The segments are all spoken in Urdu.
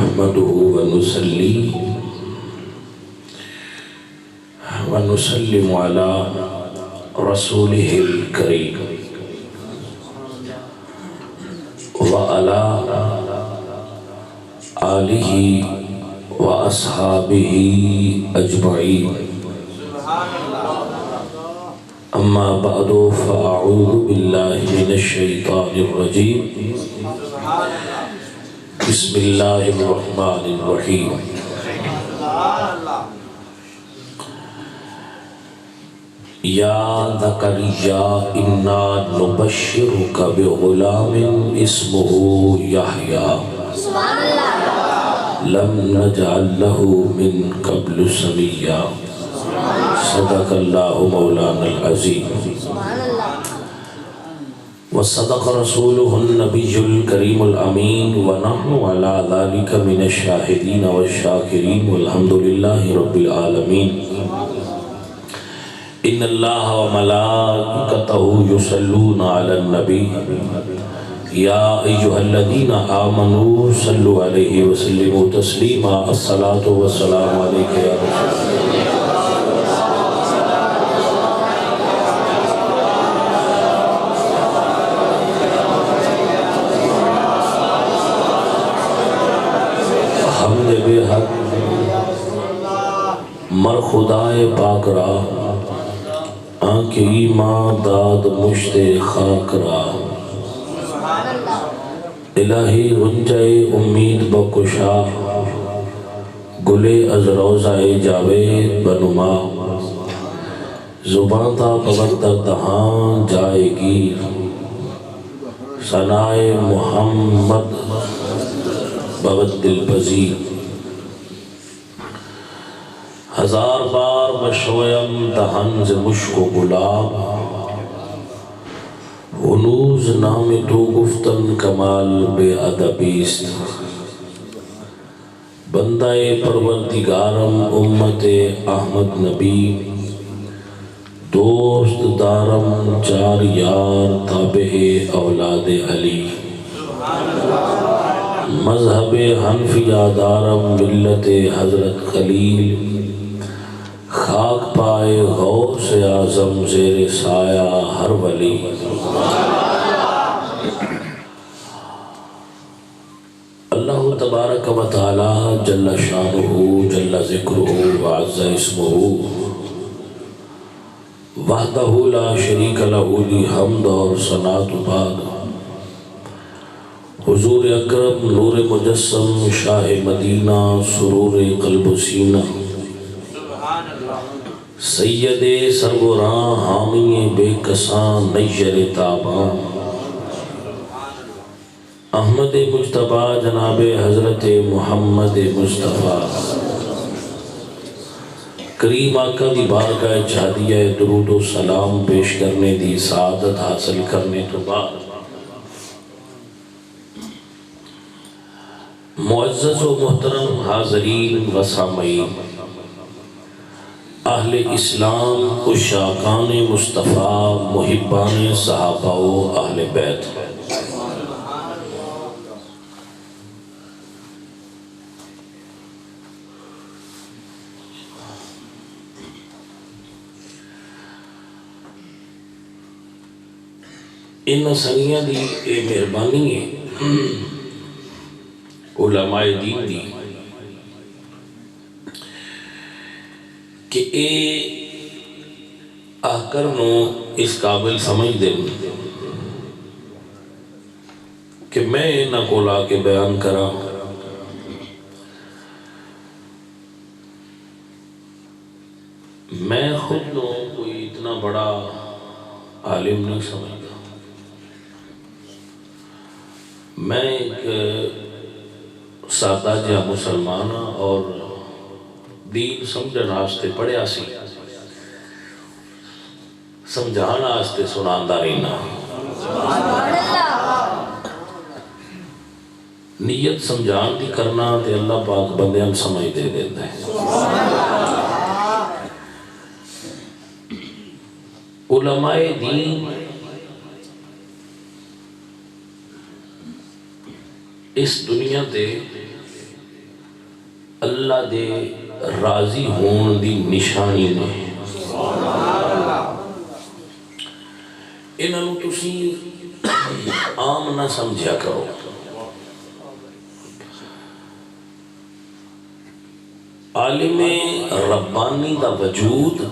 نحمده ونسلم على رسوله الكريم وعلى آله وأصحابه أجمعين أما بعد فأعوذ بالله من الشيطان الرجيم بسم الله الرحمن الرحيم يا زكريا إنا نبشرك بغلام اسمه يحيى لم نجعل له من قبل سميا صدق الله مولانا العظيم وصدق رسوله النبي الكريم الأمين ونحن على ذلك من الشاهدين والشاكرين والحمد لله رب العالمين إن الله وملائكته يصلون على النبي يا أيها الذين آمنوا صلوا عليه وسلموا تسليما الصلاة والسلام عليك يا رسول الله حمد بے حق مر خدائے پاک را آنکھ ایمان داد مشت خاک را الہی غنجے امید بکشا گلے از روزائے جاوید بنما زبان تا پوندر دہاں جائے گی ثنائے محمد بغد دل پذیر ہزار بار بشویم دہن ز مشک و گلاب ہنوز نام تو گفتن کمال بے ادبیست بندہ پروردگارم امت احمد نبی دوست دارم چار یار تابع اولاد علی مذہب حنفیہ دارم ملت حضرت خلیل خاک پائے غوث اعظم زیر سایہ ہر ولی اللہ تبارک و تعالی جل شانہ جل ذکرہ وعز اسمہ وحدہ لا شریک لہ لی حمد اور ثناء بعد حضور اکرم نور مجسم شاہ مدینہ سرور قلب و سینہ سید سروران حامی بے کسان نیر تابان احمد مجتبہ جناب حضرت محمد مصطفیٰ کریم آقا دی بارگاہ جہادیہ درود و سلام پیش کرنے دی سعادت حاصل کرنے تو بعد معزز و محترم حاضرین و سامعین اہل اسلام عشاقان مصطفیٰ محبان صحابہ و اہل بیت ان سنگیاں دی اے مہربانی ہے علماء دین دی کہ اے آکر نو اس قابل سمجھ دیں کہ میں نہ کو لا کے بیان کرا میں خود نو کوئی اتنا بڑا عالم نہیں سمجھتا میں ایک سادہ جہاں مسلمان اور دین سمجھن آستے پڑھیا سی سمجھان آستے سناندہ رہنا نیت سمجھان دی کرنا تے اللہ پاک بندے ہم سمجھ دے دیتا ہے علماء دین اس دنیا دے اللہ دے راضی ہون دی نشانی نے۔ انہوں تسی عام نہ سمجھا کرو۔ عالم ربانی دا وجود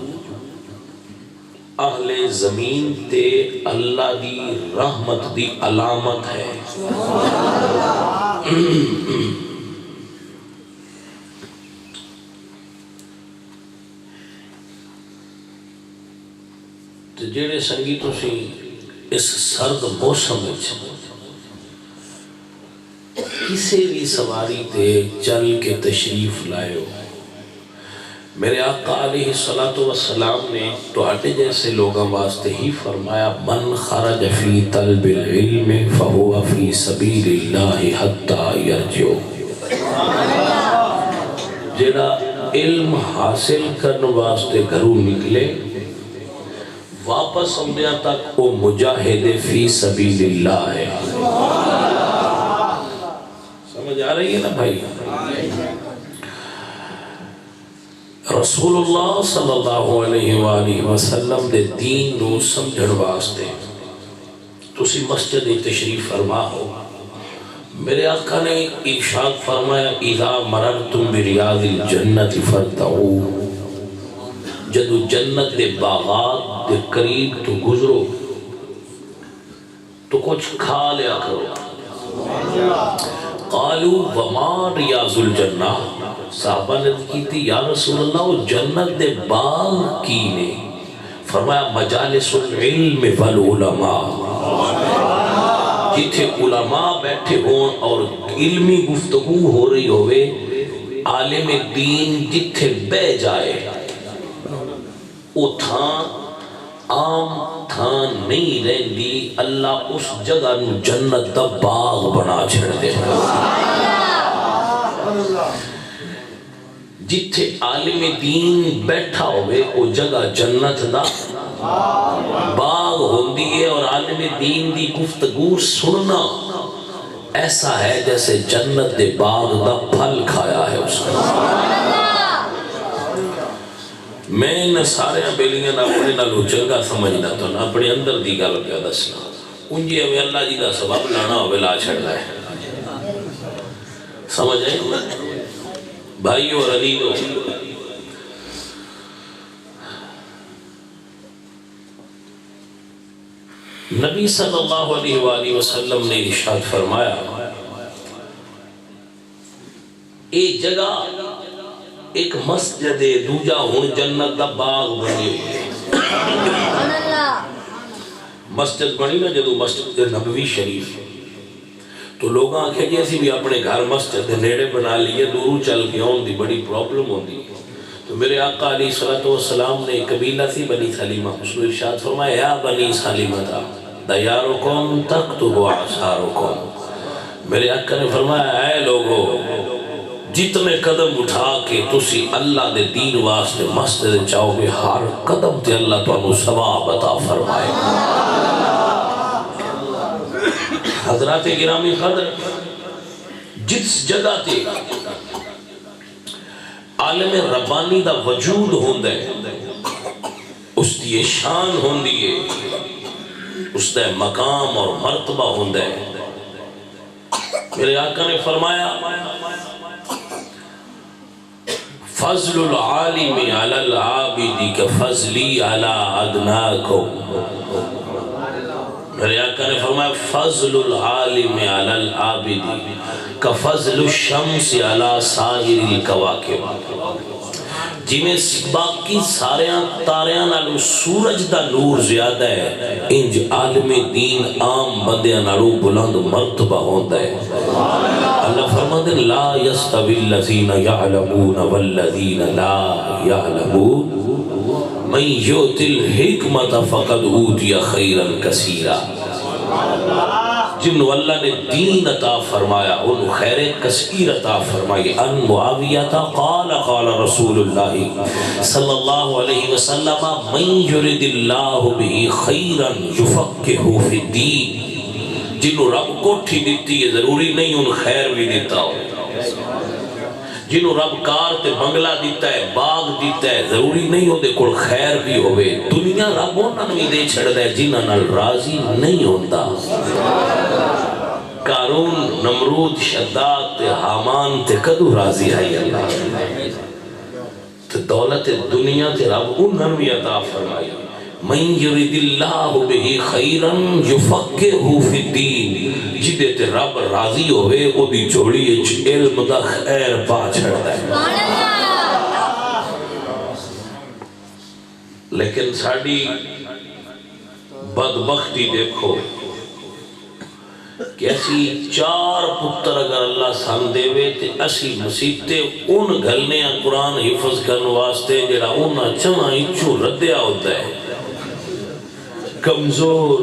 اہل زمین تے اللہ دی رحمت دی علامت ہے۔ تو جیڑے سنگی تسی اس سرد موسم میں کسی بھی سواری تے چل کے تشریف لائے ہو، میرے آقا علیہ السلام نے تو آٹے جیسے لوگاں واسطے ہی فرمایا من خرج فی طلب العلم فہو فی سبیل اللہ حتی یرجو، جیڑا علم حاصل کرنے واسطے گھروں نکلے واپس آمدیاں تک وہ مجاہد فی سبیل اللہ ہے۔ سمجھ آ رہی ہے نا بھائی؟ رسول اللہ صلی اللہ علیہ وآلہ وسلم دے دین نو سمجھن واسطے تسی مسجد تشریف فرما ہو، میرے آقا نے ارشاد فرمایا اذا مررتم بریاض الجنت فرتعو، جدو جنت دے باغات دے قریب تو گزرو تو کچھ کھا لیا کرو۔ قالوا وما ریاض الجنہ، صحابہ نے کی تھی یا رسول اللہ وہ جنت دے باغ کی نے؟ فرمایا مجالس العلم والعلماء، جتھے علماء بیٹھے ہون اور علمی گفتگو ہو رہی ہوئے، عالم دین جتھے بہ جائے وہ تھان عام تھان نہیں رہندی، اللہ اس جگہ نو جنت دا باغ بنا چھڑ دے۔ جتھے عالم دین بیٹھا ہوئے وہ جگہ جنت دا باغ ہوندی ہے، اور عالم دین دی گفتگو سننا ایسا ہے جیسے جنت دے باغ دا پھل کھایا ہے اس کا۔ میں ان سارے بیلیاں اپنے نالو چنگا سمجھنا تو نہ اپنے اندر دی گل کیا دسنا، انجی ہمیں اللہ جی دا سبب لانا ہوئے لا چھڑنا ہے۔ سمجھ آئے بھائی اور علیدو، نبی صلی اللہ علیہ وآلہ وسلم نے ارشاد فرمایا ایک جگہ ایک مسجد دوجا ہون جنت دا باغ بنی ہوئی، مسجد بنی نا جدو مسجد نبوی شریف، تو لوگاں آنکھیں جی ایسی بھی اپنے گھر مسجد نیڑے بنا لیے، دورو چل کے ہون دی بڑی پرابلم ہون دی۔ تو میرے آقا علیہ السلام نے قبیلہ تھی بنی سلیمہ، اس نے ارشاد فرمایا یا بنی سلیمہ دیارکم تکتب آثارکم، میرے آقا نے فرمایا اے لوگو جتنے قدم اٹھا کے تسی اللہ دے دین واسطے مسجد چاہو گے، ہر قدم تے اللہ تو انہوں ثواب عطا فرمائے۔ حضرات گرامی قدر، جس جگہ تے عالم ربانی دا وجود ہوندہ ہے اس دی شان ہوندی ہے، اس دا مقام اور مرتبہ ہوندہ ہے۔ میرے آقا نے فرمایا فضل العالم علی العابد کفضلی علی ادناکم، میرے آقا نے فرمایا فضل العالم علی العابد کفضل الشمس علی سائر الکواکب، جی میں باقی ساریاں تاریاں نالو سورج دا نور زیادہ ہے، انج عالم دین عام بندیاں نالو بلند مرتبہ ہوتا ہے۔ اللہ فرماتے ہیں لا یستوی الذین یعلمون والذین لا یعلمون من یؤت الحکمت فقد اوتی خیرا کثیرا، جنہوں اللہ نے دین عطا فرمایا انہوں خیر کثیر عطا فرمائی۔ ان معاویہ قال قال رسول اللہ صلی اللہ علیہ وسلم من یرد اللہ به خیرا یفقہ فی الدین، جنہوں رب کوٹھی دیتی ہے ضروری نہیں ان خیر بھی دیتا ہو، جنہوں رب کار تے بنگلہ دیتا ہے، باغ دیتا ہے، ضروری نہیں ہوتے کوئی خیر بھی ہوئے، دنیا رب انہوں نے دے چھڑ دے جنہوں نال راضی نہیں ہوتا۔ قارون، نمرود، شداد تے حامان تے کدو راضی آئی اللہ تے دولت دنیا تے رب انہوں نے عطا فرمائی۔ من یرید اللہ بہی خیرن یفقہہ فی الدین، جدے تے رب راضی ہوئے او دی جوڑی علم دا خیر پا چھڑتا ہے۔ لیکن ساڑی بدبختی دیکھو کہ اسی 4 پتر اگر اللہ سان دے وے تے اسی مسیطے ان گھلنے قرآن حفظ کرنے واسطے جڑا انہا چمہ اچھو ردیا ہوتا ہے، کمزور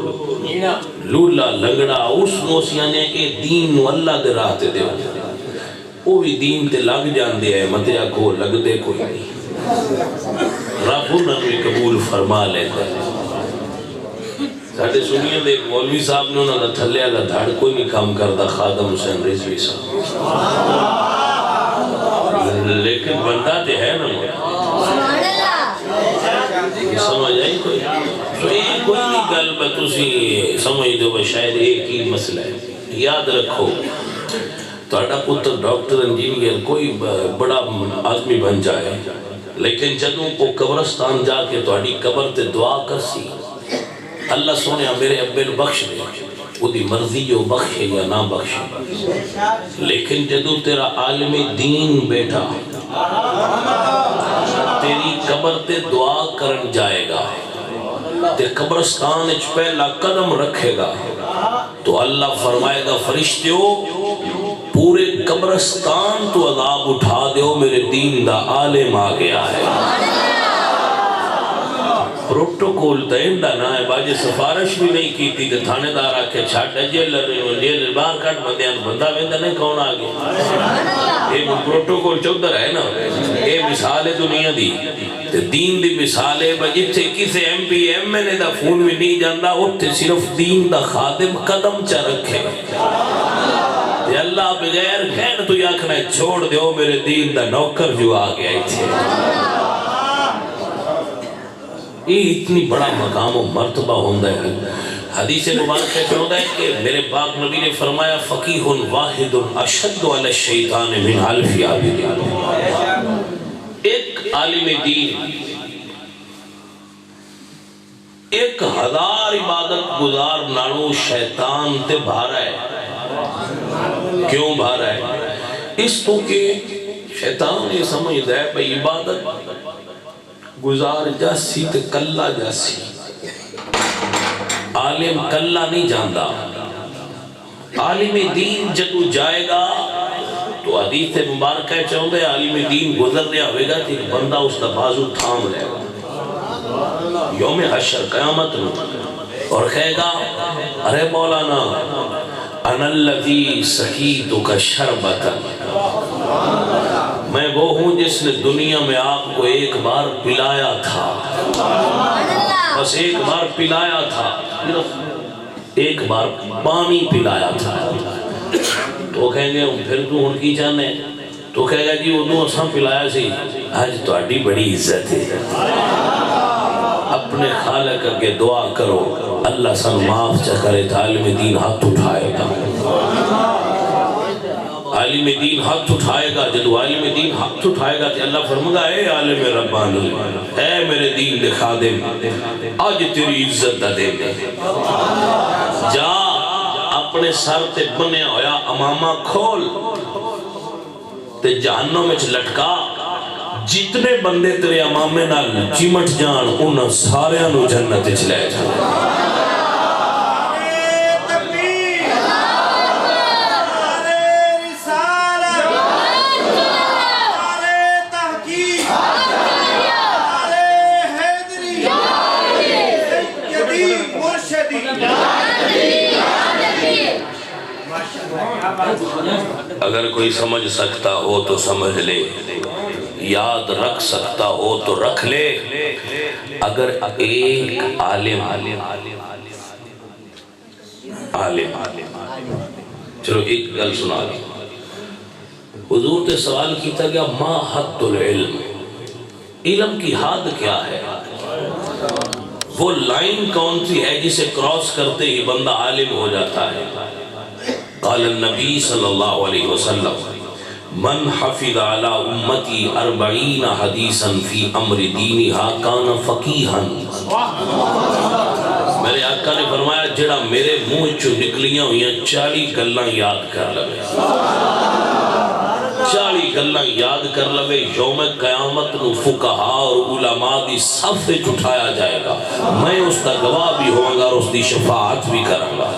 لولا لنگڑا اس موسیانے اے دین نو اللہ دے راہ تے دے وہ بھی دین تے لگ جان دے ہے متیا کو لگ دے کوئی نہیں، رب انہوں نے قبول فرما لیتا ہے۔ ساڑھے سنیے دے مولوی صاحب نے انہوں نے تھلے اللہ دھاڑ کوئی نہیں کام کرتا، خادم حسین رضوی صاحب، لیکن بندہ تے ہے نا سمجھ آئی کوئی تو ایک کوئی نہیں گل میں تسی سمجھ دو شاید ایک ہی مسئلہ ہے۔ یاد رکھو تہاڈا پتر ڈاکٹر انجینئر کوئی بڑا آدمی بن جائے، لیکن جدوں کو قبرستان جا کے تہاڈی قبر تے دعا کرسی اللہ سونے میرے ابے نو بخش دے، وہ دی مرضی جو بخشے یا نہ بخشے، لیکن جدو تیرا عالم دین بیٹھا تیری قبر تے دعا کرن جائے گا تے قبرستان اچ پہلا قدم رکھے گا تو اللہ فرمائے گا فرشتیوں پورے قبرستان تو عذاب اٹھا دیو، میرے دین دا عالم آ گیا ہے۔ پروٹوکول تا اندہ نہ ہے، باجے سفارش بھی نہیں کی تھی کہ تھانے دار آکے چھاٹا جیل باہر کٹ بندیان بندہ ویندہ نہیں کون آگے، یہ پروٹوکول چودر ہے نا، یہ مثال دنیا دی دین دی مثال ہے بجتے کسے ایم پی ایم میں نے دا فون میں نہیں جاندہ اٹھتے صرف دین دا خادم قدم چا رکھے یا اللہ بغیر خیر تو یاکھنا چھوڑ دیو میرے دین دا نوکر جو آگے آئی تھے۔ یہ اتنی بڑا مقام و مرتبہ ہوندہ ہے۔ حدیث مبارک چاہتا ہے کہ میرے پاک نبی نے فرمایا فقیہ واحد اشد علی الشیطان من الف عابد، ایک عالم دین 1000 عبادت گزار نالوں شیطان تے بھارا ہے۔ کیوں بھارا ہے؟ اس تو کہ شیطان یہ سمجھتا ہے بھئی عبادت گزار جاسی تے کلہ جاسی، عالم کلہ نہیں جاندہ، عالم دین جدو جائے گا تو حدیث مبارکہ چاہتے ہیں عالم دین گزر دیا ہوئے گا کہ ایک بندہ اس کا بازو تھام لے گا یوم حشر قیامت میں اور کہے گا ارے مولانا انا الذی سقیتک شربتا، میں وہ ہوں جس نے دنیا میں آپ کو ایک بار پلایا تھا، بس ایک بار پلایا تھا، ایک بار پانی پلایا تھا۔ تو کہیں گے پھر تو ان کی جانے تو کہے گا جی وہ دو اساں پلایا سی، آج تو اڈی بڑی عزت ہے، اپنے خالق کے دعا کرو اللہ سن معاف چا کرے تو عالم دین ہاتھ اٹھائے گا، عالم دین ہاتھ اٹھائے گا، جدو عالم دین ہاتھ اٹھائے گا تو اللہ فرمائے گا اے عالم ربانی، اے میرے دین دے خادم آج تیری عزت دا دے دے، جا اپنے سر تے بنیا ہویا امامہ کھول تے جہنم میں لٹکا، جتنے بندے تیرے امامے نال چمٹ جان انہاں سارے انہوں جنت چلے جان۔ اگر کوئی سمجھ سکتا ہو تو سمجھ لے، یاد رکھ سکتا ہو تو رکھ لے، اگر ایک عالم چلو ایک گل سنا دی، حضور تے سوال کیتا گیا ما حد العلم، علم کی حد کیا ہے؟ وہ لائن کون سی ہے جسے کراس کرتے ہی بندہ عالم ہو جاتا ہے؟ قال النبی صلی اللہ علیہ وسلم من حفظ علی امتی 40 حدیثا فی امر دینہا کان فقیہا۔ میرے آقا نے فرمایا جڑا میرے منہ چو نکلیاں ہوئیاں 40 گلاں یاد کر لے، 40 گلاں یاد کر لے، یوم قیامت نو فقہا اور علماء دی صف وچ اٹھایا جائے گا، میں اس کا گواہ بھی ہوں گا اور اس دی شفاعت بھی کروں گا۔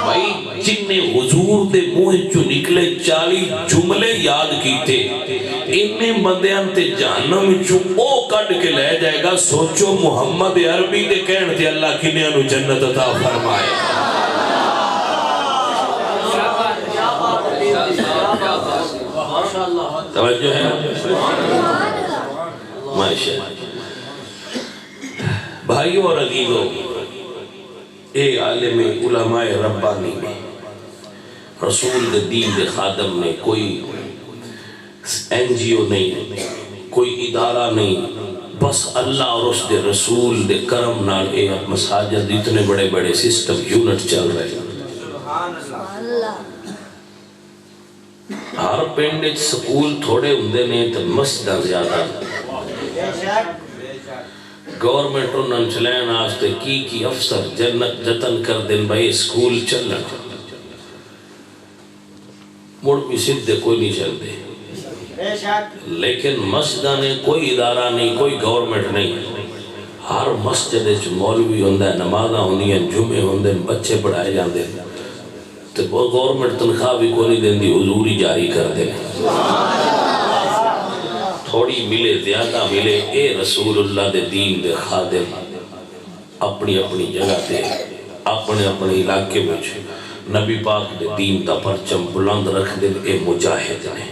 بھائی جن نے حضور دے منہ چو نکلے 40 جملے یاد کیتے، انہیں بندیاں تے جہنم چو او کٹ کے لے جائے گا۔ سوچو محمد عربی دے کہن تے اللہ کنیاں نو جنت عطا فرمائے۔ توجہ ہے ماشاءاللہ۔ بھائیوں اور عزیزوں، اے عالم علماء ربانی نے، رسول دے دین دے خادم نے، کوئی این جی او نہیں، کوئی ادارہ نہیں، بس اللہ اور اس دے رسول دے کرم نال اے مساجد اتنے بڑے بڑے سسٹم یونٹ چل رہے ہیں۔ ہر پنڈ وچ سکول تھوڑے ہوندے نے تے مسجداں زیادہ۔ گورنمنٹ انہاں چلائن واسطے کی افسر جنت جتن کر دین بھائی سکول چلن، مڑ بھی سدھے کوئی نہیں چلتے۔ لیکن مسجداں نے کوئی ادارہ نہیں، کوئی گورنمنٹ نہیں، ہر مسجد وچ مولوی ہوندا ہے، نمازاں ہوندیاں، جمعے ہوندے، بچے پڑھائے جاندے، تو وہ گورنمنٹ تنخواہ بھی کوئی نہیں دیندی، حضور ہی جاری کر دے۔ تھوڑی ملے زیادہ ملے، اے رسول اللہ دے دین دے خادم اپنی اپنی جگہ تے اپنے اپنے علاقے میں نبی پاک دے دین دا پرچم بلند رکھ دے، اے مجاہد نے،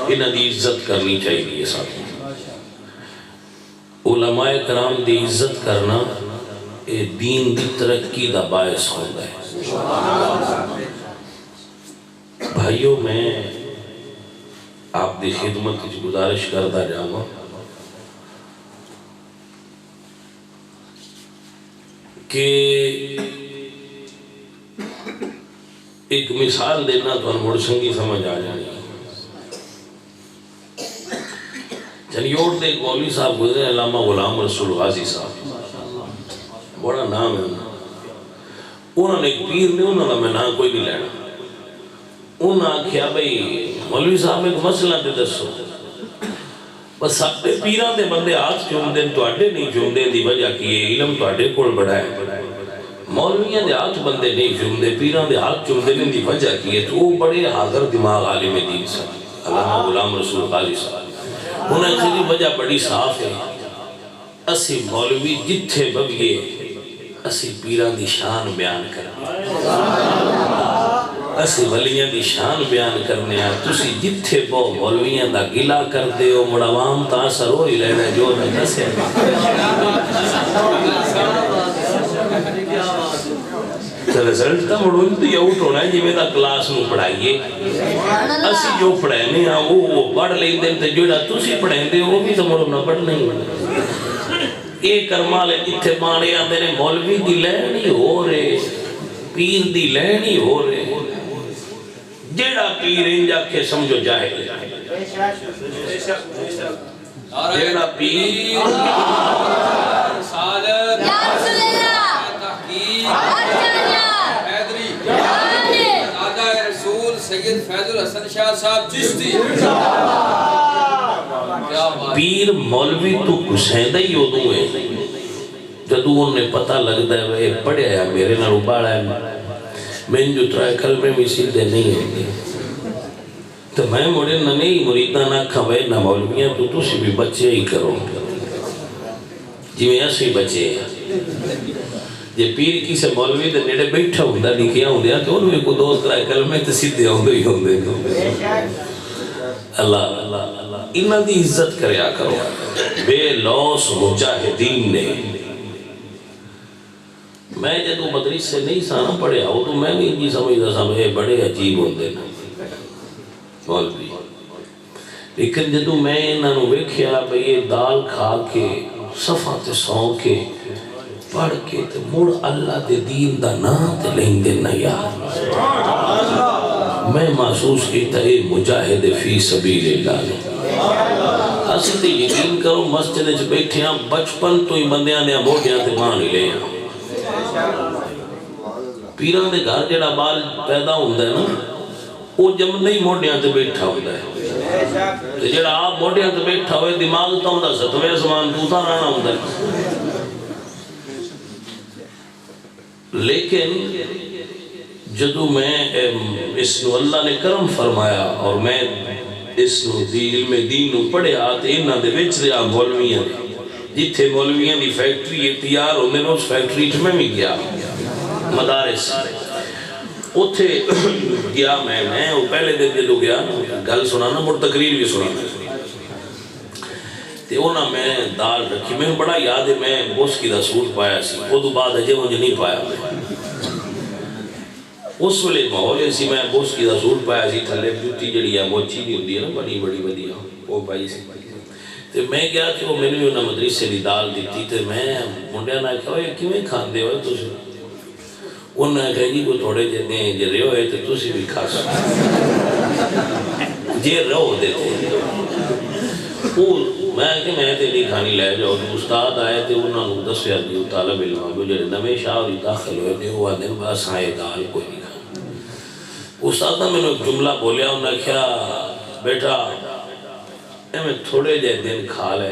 انہاں دی عزت کرنی چاہیے۔ ساتھ علماء کرام دی عزت کرنا اے دین دی ترقی دا باعث ہوتا ہے۔ بھائیوں، میں آپ دی خدمت کی گزارش کرتا جاؤں کہ ایک مثال دینا تو مڑ سنگی سمجھ آ جانی۔ جنیوٹ دے ایک مولوی صاحب گزرے، علامہ غلام رسول غازی صاحب، بڑا نام ہے انہوں نے، ایک پیر نے، انہوں نے میں نام کوئی نہیں لینا، انہوں نے کیا بھئی مولوی صاحب ایک مسئلہ دے دسو، بس ساڈے پیراں دے بندے ہاتھ چوم دین، تواڈے نہیں چوم دین دی وجہ کی ہے علم تواڈے کول بڑا ہے، مولویاں دے ہاتھ بندے نہیں چوم دے، پیراں دے ہاتھ چوم دین دی وجہ کی ہے۔ تو وہ بڑے حاضر دماغ عالم دین سے علامہ غلام رسول غازی صاحب، انہوں نے وجہ بڑی صاف ہے، اسی مولوی جتھے بگئے اسی پیران دی شان بیان کرنے، اسی ولیاں دی شان بیان کرنے، تسی جتھے بو مولویاں دا گلا کر دے ہو، مڑوام تاثر ہو ہی لینا جو میں دسے۔ رزلٹ تا مڑون تو یہ اوٹ ہونا ہے جی میں دا کلاس نو پڑھائیے، اسی جو پڑھائنے ہیں وہ پڑھ لیں دیں تے جو تسی پڑھائیں دے وہ بھی تو مڑونا پڑھ نہیں ہونا۔ ایک کرمالے جتھے مانے آندے نے مولوی دی لینی ہو رہے، پیر دی لینی ہو رہے، جیڑا پیر انجا کے سمجھو جائے، جیڑا پیر سید فیض الحسن شاہ صاحب چشتی پیر مولوی تو گسیندہ ہی ہو دوں ہے، جدو انہیں پتہ لگتا ہے وہ پڑھے آیا میرے نہ روباڑا ہے، میں جو ترائے کلمے میں سیدھے نہیں ہیں، تو میں مڑے نہ نہیں مریدہ نہ کھوئے نہ مولویاں تو تسی بھی بچے ہی کرو، جی میں ایسے بچے ہیں۔ یہ پیر کی سے مولوی دے نیڑے بیٹھا ہوں دا لکھیا ہوں دیا کہ انہوں کو دوست رائے کلمے تے سیدھے ہوں دے ہی ہوں دے۔ اللہ انہاں دی عزت کریا کرو، بے لوس مجاہدین نے میں جدو مدرسے نہیں سانا پڑھیا ہو تو میں بھی انجی سمجھتا سمجھے بڑے عجیب ہوندے نا مولوی، لیکن جدو میں انہاں نو ویکھیا بھئی یہ دال کھا کے صفحہ تے سو کے پڑھ کے تے مڑ اللہ دے دین دا نام تے لیں دے نا یار، میں محسوس کیتا ہے مجاہد فی سبیل اللہ نے۔ اسی تے یقین کرو مسجد وچ بیٹھے ہاں بچپن تو ہی بندیاں نے موٹیاں تے پانی لے ہاں، پیران دے گھر جڑا بال پیدا ہوندہ ہے نا وہ جب نہیں موٹیاں تے بیٹھا ہوندہ ہے، جڑا آپ موٹیاں تے بیٹھا ہوئے دماغ تا ہوندہ ستوے زمان توتا رہنا ہوندہ ہے۔ لیکن جدو میں اس نو اللہ نے کرم فرمایا اور میں اس نو علم دین نو پڑھے آتے انہاں دے وچ رہا مولویاں جتھے مولویاں دی فیکٹری تیار ہوندے نے اس فیکٹری چ میں بھی گیا مدارس اتھے گیا میں وہ پہلے دن جدو گیا گل سنانا مڑ تقریر بھی سنانا تے اونا میں دال رکھی میں بڑا یاد ہے میں بوسکی دا سوٹ پایا سی وہ تو بعد اجے مجھے نہیں پایا میں اس ویلے ماحول ایسی میں بوسکی دا سوٹ پایا سی تھلے جوتی جڑی ہے موچی دی ہوندی ہے نا بڑی بڑی ودیا وہ پائی سی تے میں گیا کہ وہ میں نے انہاں مدرسے دی دال دیتی تے میں منڈیا نہ کہا یہ کیویں کھاندے ہوئے تسی انہوں نے کہا جی کو تھوڑے جدیں جے رہو ہے تو تسی بھی کھا سکتے جے رہو دیتے میں کہ میں تیری کھانی لے جاؤ استاد آئے تھے انہوں نے دسیا دیو طالب علم کو جڑے نویں شاہری داخل ہوئے تھے وہ آدھے بس آئے دال کوئی نہیں کھانا استاد نے میں نے ایک جملہ بولیا انہوں نے کہا بیٹا میں تھوڑے جے دن کھا لے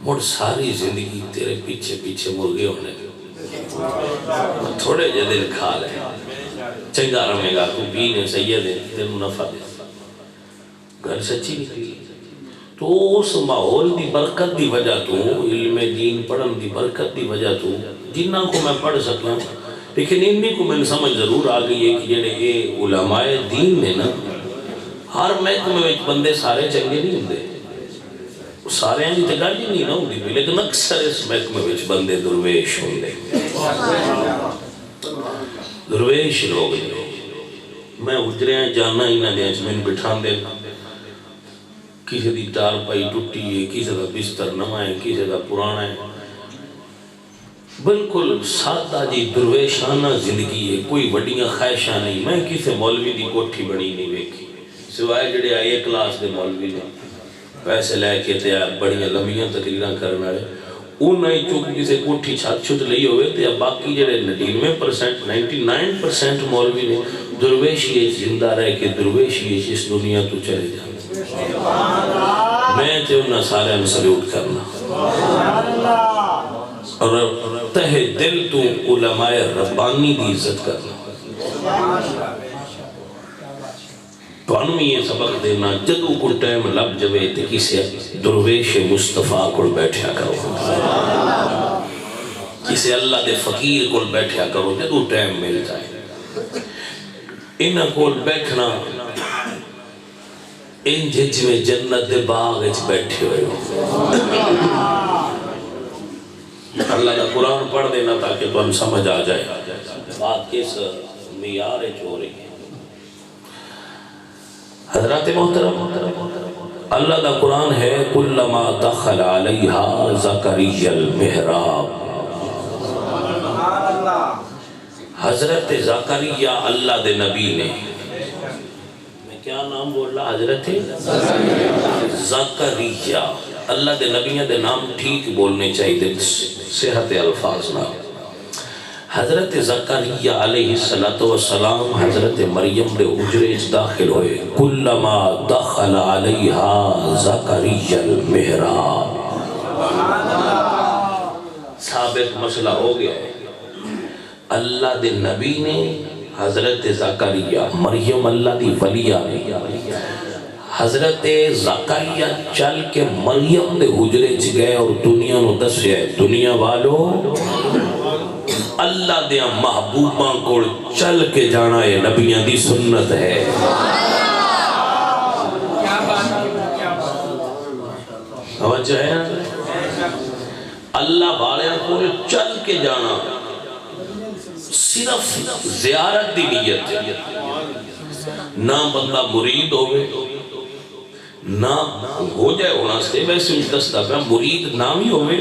مڑ ساری زندگی تیرے پیچھے پیچھے مرغے ہونے تھوڑے جے دن کھا لے چنگا رہے گا تو بینے سید ہے تینوں نفع دے گھر سچی نکلی تو اس ماحول دی برکت دی وجہ تو علم دین پڑھن دی برکت دی وجہ تو جنہ کو میں پڑھ سکوں لیکن انہی کو میں سمجھ ضرور آ گئی ہے کہ جنہیں یہ علماء دین نے نا ہر محکمے میں بندے سارے چنگے نہیں ہوندے سارے ہیں جی تگاہ جی نہیں نہ ہوندی لیکن اکثر اس محکمے میں بندے درویش ہوندے درویش لوگ میں اجرے ہیں جانا ہی نہ دیں میں بٹھان دے کسی دی ٹال پائی ٹوٹی ہے کسی دا بستر نما ہے کسی دا پرانا ہے بالکل سادہ جی درویشانہ زندگی ہے کوئی وڈیاں خواہشاں نہیں میں کسی مولوی دی کوٹھی بڑی نہیں ویکھی سوائے جڑے آئے کلاس دے مولوی نے پیسے لے کے تیار بڑیاں لمبیاں تقریراں کرنا ہے انہوں نے چونکہ کسی کوٹھی چھت چھت لئی ہوئے تھے باقی جڑے 99% مولوی نے درویشی زندہ رہ کے درویشی اس دنیا تو چلے جانا میں تے انہاں سارے میں سلیوٹ کرنا اور تہ دل تو علماء ربانی دی عزت کرنا تو انہوں یہ سبق دینا جدو کو ٹائم لب جوے تے کسی درویش مصطفیٰ کو بیٹھیا کرو کسی اللہ دے فقیر کو بیٹھیا کرو جدو ٹائم مل جائے انہاں کو بیٹھنا ان جج میں جنت دے باغ اچ بیٹھے ہوئے اللہ دا قرآن پڑھ دینا تاکہ تو ہم سمجھ آ جائے بات کس معیار ہو رہی ہے حضرات محترم اللہ دا قرآن ہے کلما دخل علیہا زکریا المحراب حضرت زکریا اللہ دے نبی نے کیا نام بول رہا حضرت زکریا اللہ دے نبیوں دے نام ٹھیک بولنے چاہیے صحت الفاظ نہ حضرت زکریا علیہ السلام حضرت مریم دے حجرے داخل ہوئے کلما دخل علیہا زکریا المحراب ثابت مسئلہ ہو گیا ہے اللہ دے نبی نے حضرت زکریا مریم اللہ دی ولیہ حضرت زکریا چل کے مریم دے حجرے چ گئے اور دنیا نو دسیا ہے دنیا والو اللہ دے محبوباں کو چل کے جانا ہے نبیاں دی سنت ہے توجہ ہے اللہ والے کو چل کے جانا صرف زیارت دی نیت نہ بندہ مرید ہوئے نہ ہو جائے ہونا سے ویسے ان دستا پہ مرید نہ بھی ہوئے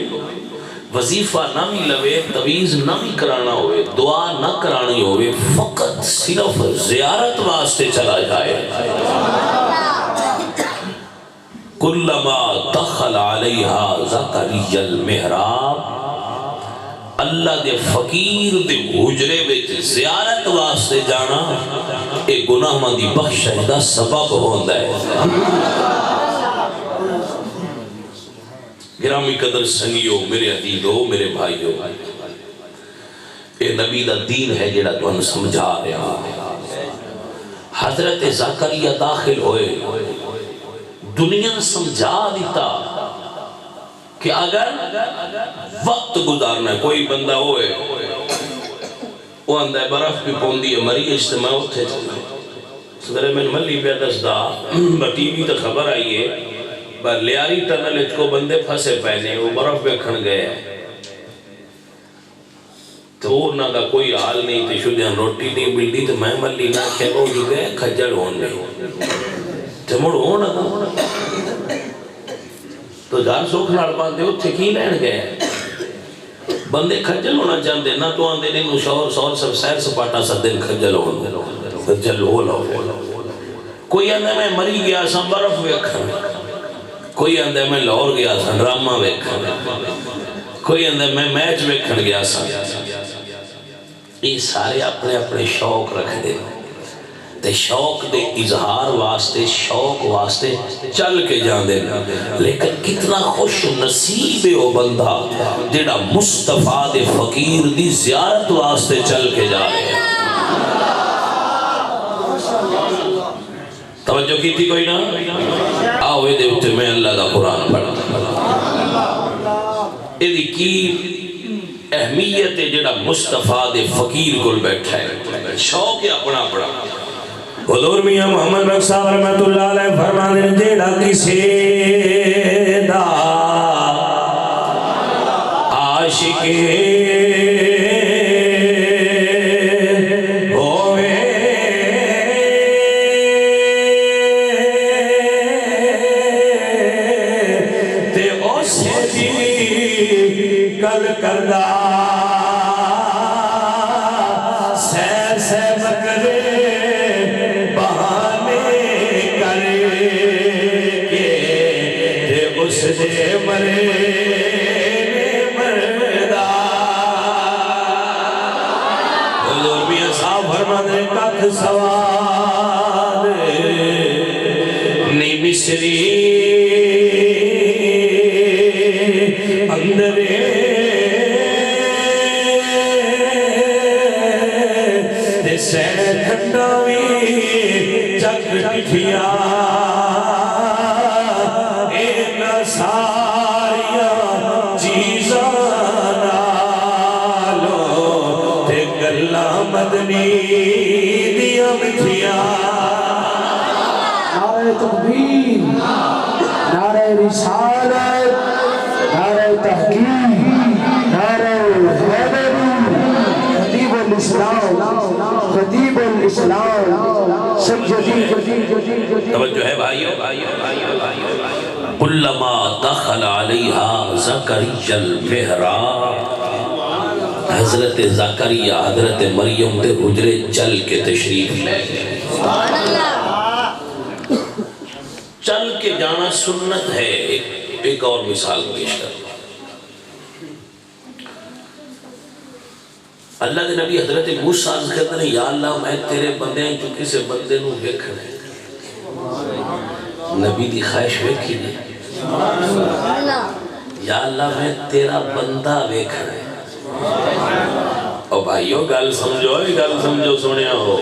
وظیفہ نہ بھی لوے تویز نہ بھی کرانا ہوئے دعا نہ کرانی ہوئے فقط صرف زیارت واسطے چلا جائے کلما دخل علیہا زکریا المحراب اللہ دے فقیر دے حجرے وچ زیارت واسطے جانا اے گناہاں دی بخشش دا سبب ہوندا ہے گرامی قدر سنگیو میرے عزیزو میرے بھائیو اے نبی دا دین ہے جڑا تانوں سمجھا رہا حضرت زکریا داخل ہوئے دنیا سمجھا دیتا کہ اگر وقت گزارنا ہے کوئی بندہ ہوئے وہ اندہ برف بھی پوندی ہے مری اجتماع ہوتے صدر میں ملی پہ دستا ٹی وی تو خبر آئی ہے پر لیاری ٹنل اچ کو بندے پھنسے پہنے وہ برف پہ کھن گئے تو انہاں کا کوئی حال نہیں تھی شدیاں روٹی نہیں ملتی تو میں ملی نہ کھیلو ہی گئے کھجل ہونے تو مڑ ہونا تو جان سوکھ نال باندھے اتھے کی لین گئے بندے کھجل ہونا چاہتے نہ تو آندے نہیں شور سور سب سیر سپاٹا سب دن کھجل ہونا کھجل ہو لو کوئی آندے میں مری گیا سا برف ویکھن کوئی آندے میں لاہور گیا سا ڈرامہ ویکھن کوئی آندے میں میچ ویکھن گیا سا یہ سارے اپنے اپنے شوق رکھ دے تے شوق دے اظہار واسطے شوق واسطے چل کے جان دے لیکن کتنا خوش نصیب ہے وہ بندہ جڑا مصطفیٰ دے فقیر دی زیارت واسطے چل کے جا رہے ہیں توجہ کی تھی کوئی نہ آوے دے اتے میں اللہ دا قرآن پڑھا ایدی کی اہمیت ہے جڑا مصطفیٰ دے فقیر کل بیٹھا ہے شوق ہے اپنا پڑھا حضور میاں محمد رکھسا رحمت اللہ علیہ فرمانے جیڑا کسی دا عاشق ہوئے تے اسے دی کل کردہ سیر سیر کرے دے مرے مردہ حضور میاں صاحب فرمانے کک سوال نہیں مصری اندرے تے سین کھنڈاوی چک ٹھیا ساریاں چیزاں نالو تے گلاں مدنی دیاں مٹھیاں نعرہ تکبیر نعرہ رسالت نعرہ تحقیق نعرہ حیدر خطیب الاسلام خطیب الاسلام سب جدید توجہ ہے بھائیو کلما دخل علیہا زکریا المحراب حضرت زکریا حضرت مریم تے حجرے چل کے تشریف لے گئے چل کے جانا سنت ہے ایک اور مثال پیش کر اللہ کے نبی حضرت موسیٰ کہتے ہیں یا اللہ میں تیرے بندے ہیں جو کسی بندے نو دیکھنے نبی دی خواہش ویکھی نہیں یا اللہ میں تیرا بندہ ویکھنا ہے او بھائیو گل سمجھو سنیا ہو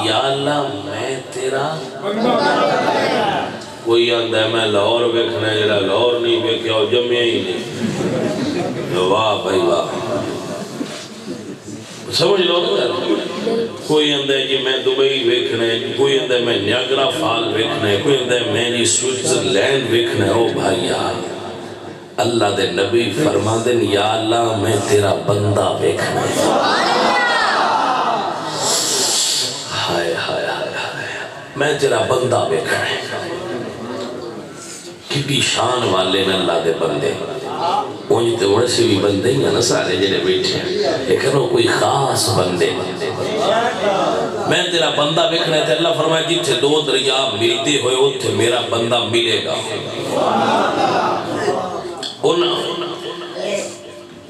یا اللہ میں تیرا کوئی آندہ ہے میں لاہور ویکھنا ہے جڑا لاہور نہیں ویکھیا ہو جمعہ ہی نہیں واہ بھائی واہ سمجھ لو کوئی اندہ ہے جی میں دبئی ویکھنا ہے کوئی اندہ ہے میں نیاگرا فال ویکھنا ہے کوئی اندہ ہے میں جی سوئٹزرلینڈ ویکھنا ہے او بھائیہ اللہ دے نبی فرما دیں یا اللہ میں تیرا بندہ دیکھنا ہائے ہائے ہائے میں تیرا بندہ دیکھنا کتنی شان والے میں اللہ دے بندے انج تے بڑے سے بھی بندے ہی ہیں نا سارے جنہیں بیٹھے ہیں لیکن وہ کوئی خاص بندے میں تیرا بندہ دیکھنا ہے اللہ فرمائے جتھے دو دریا ملتے ہوئے اتھے میرا بندہ ملے گا انہاں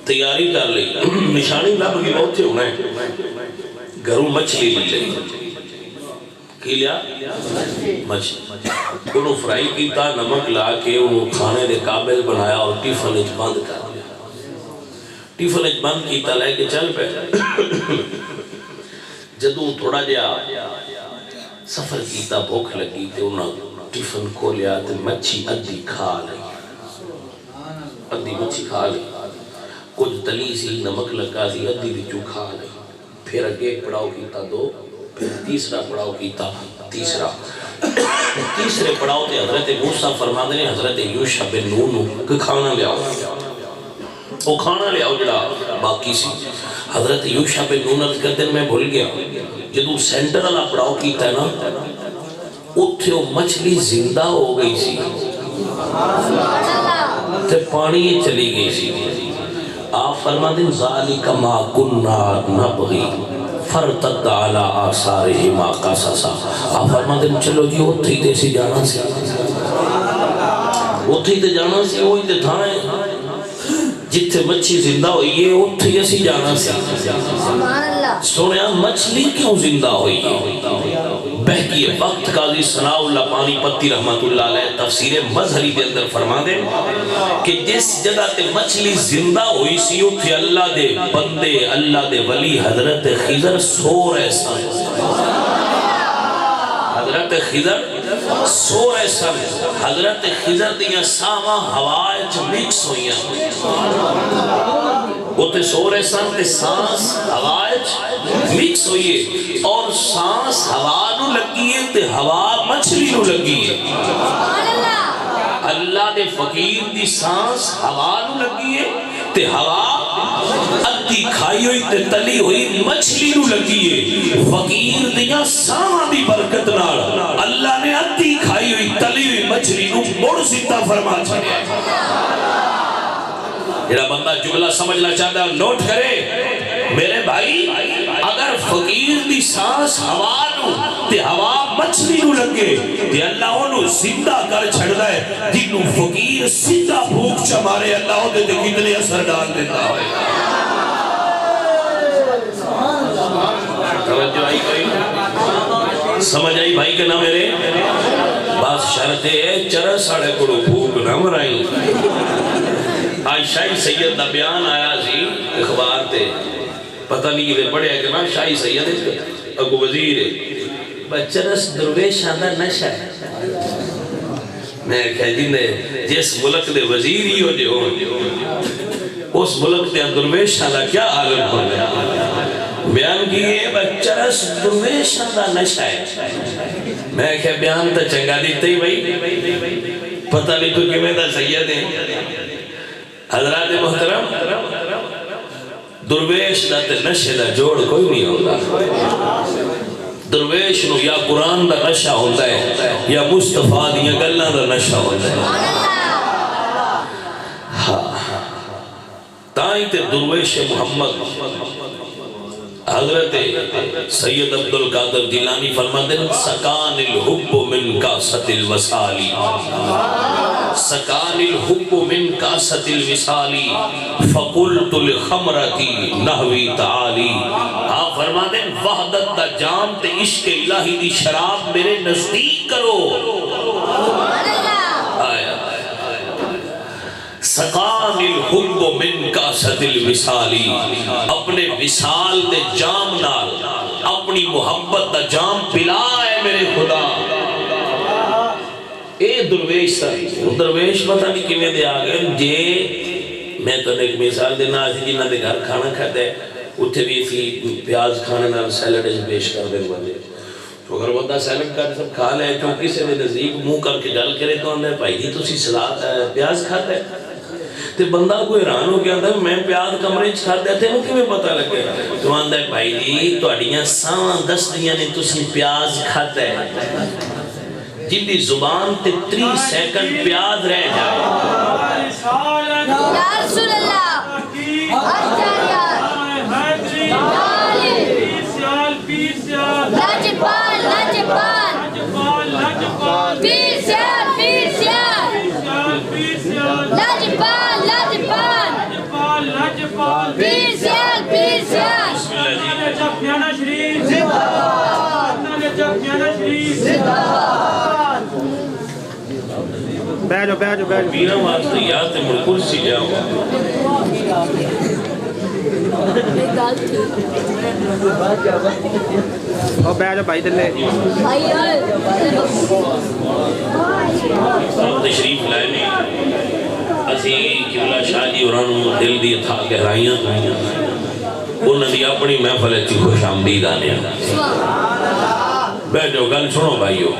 تیاری کر لی نشانی لب گئی بہت تھے انہیں گھروں مچھلی مل لئی کی لیا مچھلی انہوں فرائی کیتا نمک لا کے انہوں کھانے دے قابل بنایا اور ٹیفن اچ بند کر دیا ٹیفن اچ بند کیتا لے کے چل پہ جدوں تھوڑا جا سفر کیتا بھوک لگی تے انہوں ٹیفن کھولیا تے مچھی ادھی کھا لئی ادھی مچھی کھا لئی کچھ تلی سی نمک لگا سی ادھی وچوں کھا لئی پھر اگے پڑاؤ کیتا دو پھر تیسرا پڑاؤ کیتا تیسرے پڑاؤ تے حضرت موسیٰ فرما دے حضرت یوشع بن نون کہ کھانا لے آؤ وہ کھانا لے آؤ جڑا باقی سی حضرت یوشع بن نون عرض کرتے میں بھول گیا جدو سینٹر والا پڑاؤ کیتا ہے نا اتھے وہ مچھلی زندہ ہو گئی سی تے پانی چلی گئی سی آپ فرما دیں ذالک ما کننا نبغی فرتد علی آثارہما قصصا آپ فرما دیں چلو جی اتھی تے سی جانا سی اتھی تے جانا سی وہی تے تھائیں جتھے مچھی زندہ ہوئی ہے اتھی اسی جانا سی سنیا مچھلی کیوں زندہ ہوئی ہے بہکی وقت قاضی ثناء اللہ پانی پتی رحمت اللہ علیہ تفسیر مظہری کے اندر فرما دیں کہ جس جگہ تے مچھلی زندہ ہوئی سی اتھے اللہ دے بندے اللہ دے ولی حضرت خضر سو رہے سن حضرت خضر سو رہے سن حضرت خضر دیاں ساواں ہوائج مکس ہوئیاں وہ تے سو رہے سن تے سانس ہوائج مکس ہوئیے اور سانس ہوا نو لگیے تے ہوا مچھلی نو لگیے اللہ دے فقیر دی سانس ہوا نو لگیے تے ہوا ادھی کھائی ہوئی تے تلی ہوئی مچھلی نو لگیے فقیر دیاں ساواں دی برکت نال اللہ نے ادھی کھائی ہوئی تلی ہوئی مچھلی نو مڑ زندہ فرما چھڑیا جڑا بندہ جملہ سمجھنا چاہتا ہے نوٹ کرے میرے بھائی اگر فقیر دی سانس ہوا نو تے ہوا مچھلی نو لگے تے اللہ انہوں زندہ کر چھڑ دائے جنہوں فقیر زندہ بھوک چمارے اللہ دے دے کتنے اثر ڈال دیتا ہوئے توجہ آئی بھائی سمجھ آئی بھائی کہ نہ میرے بس شرط ہے چرہ ساڑے کڑو بھوک نہ مرائی آج شاہی سید دا بیان آیا سی اخبار تے پتہ نہیں کہ بڑے ہے کہ نا شاہی سید ہے اگو وزیر ہے بچرس درویش آدھا نشہ ہے میں کہا جی جس ملک دے وزیر ہی ہو جو ہو اس ملک دے درویش آدھا کیا عالم ہو گیا بیان کیے بچرس درویش آدھا نشہ ہے میں کہا بیان تا چنگا دیتا ہی بھائی پتہ نہیں تو کہ میں دا سید ہے حضرات محترم درویش دا تے نشے دا جوڑ کوئی نہیں ہوتا درویش نو یا قرآن دا نشہ ہوتا ہے یا مصطفیٰ دیا گلہ دا نشہ ہوتا ہے تائیں تے درویش محمد حضرت سید عبدالقادر جیلانی فرماتے ہیں سکان الحب من کاست الوسالی سکان الحب من کاست الوسالی فقلت الخمرتی نحوی تعالی آپ فرماتے ہیں وحدت دا جام تے عشق الہی دی شراب میرے نزدیک کرو آیا سقان الحب من کاست الوصالی اپنے وصال دے جام نال اپنی محبت دا جام پلا ہے میرے خدا اے درویش ساری درویش پتہ نہیں کیویں دے آگئے جے میں تو ایک مثال دینا آسی جنہ دے گھر کھانا کھاتے ہیں اتھے بھی اسی پیاز کھانے نال سیلڈ پیش کر دے بندے تو اگر وہاں سیلڈ کا سب کھا لے چونکہ سے دے نزدیک منہ کر کے ڈال کرے تو انہیں بھائی جی تو اسی پیاز کھاتے ہیں تے بندہ کوئی حیران ہو گیا تھا میں پیاز کمرے کھادا تے انہوں کیویں پتہ لگے تو آندا ہے بھائی جی تہاڈیاں ساواں دسدیاں نے تسی پیاز کھادا ہے جدی زبان تے 30 سیکنڈ پیاز رہ جائے یا رسول اللہ لاجپال لاجپال پیسیال پیسیال لاجپال لاجپال پیسیال پیسیال پیانا شریف پیانا شریف بیٹھو بیٹھو بیٹھو میرا واسطے یاد ہے مڑ کرسی جاؤ اور بیٹھو بھائی دلے تشریف لائے نہیں اسی قبلہ شاہ جی اور دل دی تھا گہرائیاں انہوں نے اپنی محفل اچھی خوش آمدید آنے بیٹھو گل سنو بھائیو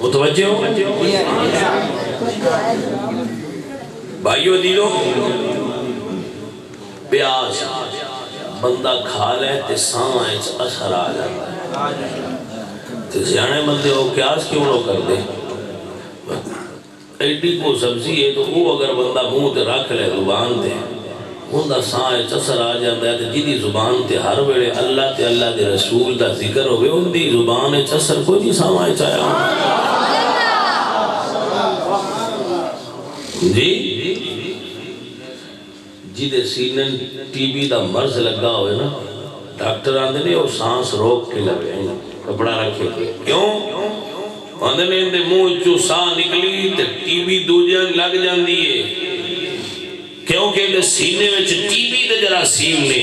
متوجہ ہو بھائیو دیلو پیاز بندہ کھا لے تے ساں اثر آ جاتا ہے تے سیانے بندے ہو پیاز کیوں نہ کر دے ایڈی کو سبزی ہے تو وہ اگر بندہ منہ تے رکھ لے زبان تے اندہ ساں اثر آ جاتا ہے تے جدی زبان تے ہر ویلے اللہ تے اللہ دے رسول دا ذکر ہوئے اندی زبان اثر کوئی نہیں ساں چاہیا جی جیدے سینن ٹی بی دا مرض لگا ہوئے نا ڈاکٹر آندے نے وہ سانس روک کے لگے کپڑا رکھے کیوں آندے نے اندے منہ چو ساں نکلی تے ٹی بی دوجہ لگ جان دیئے کیونکہ اندے سینے میں ٹی بی دے جراثیم نے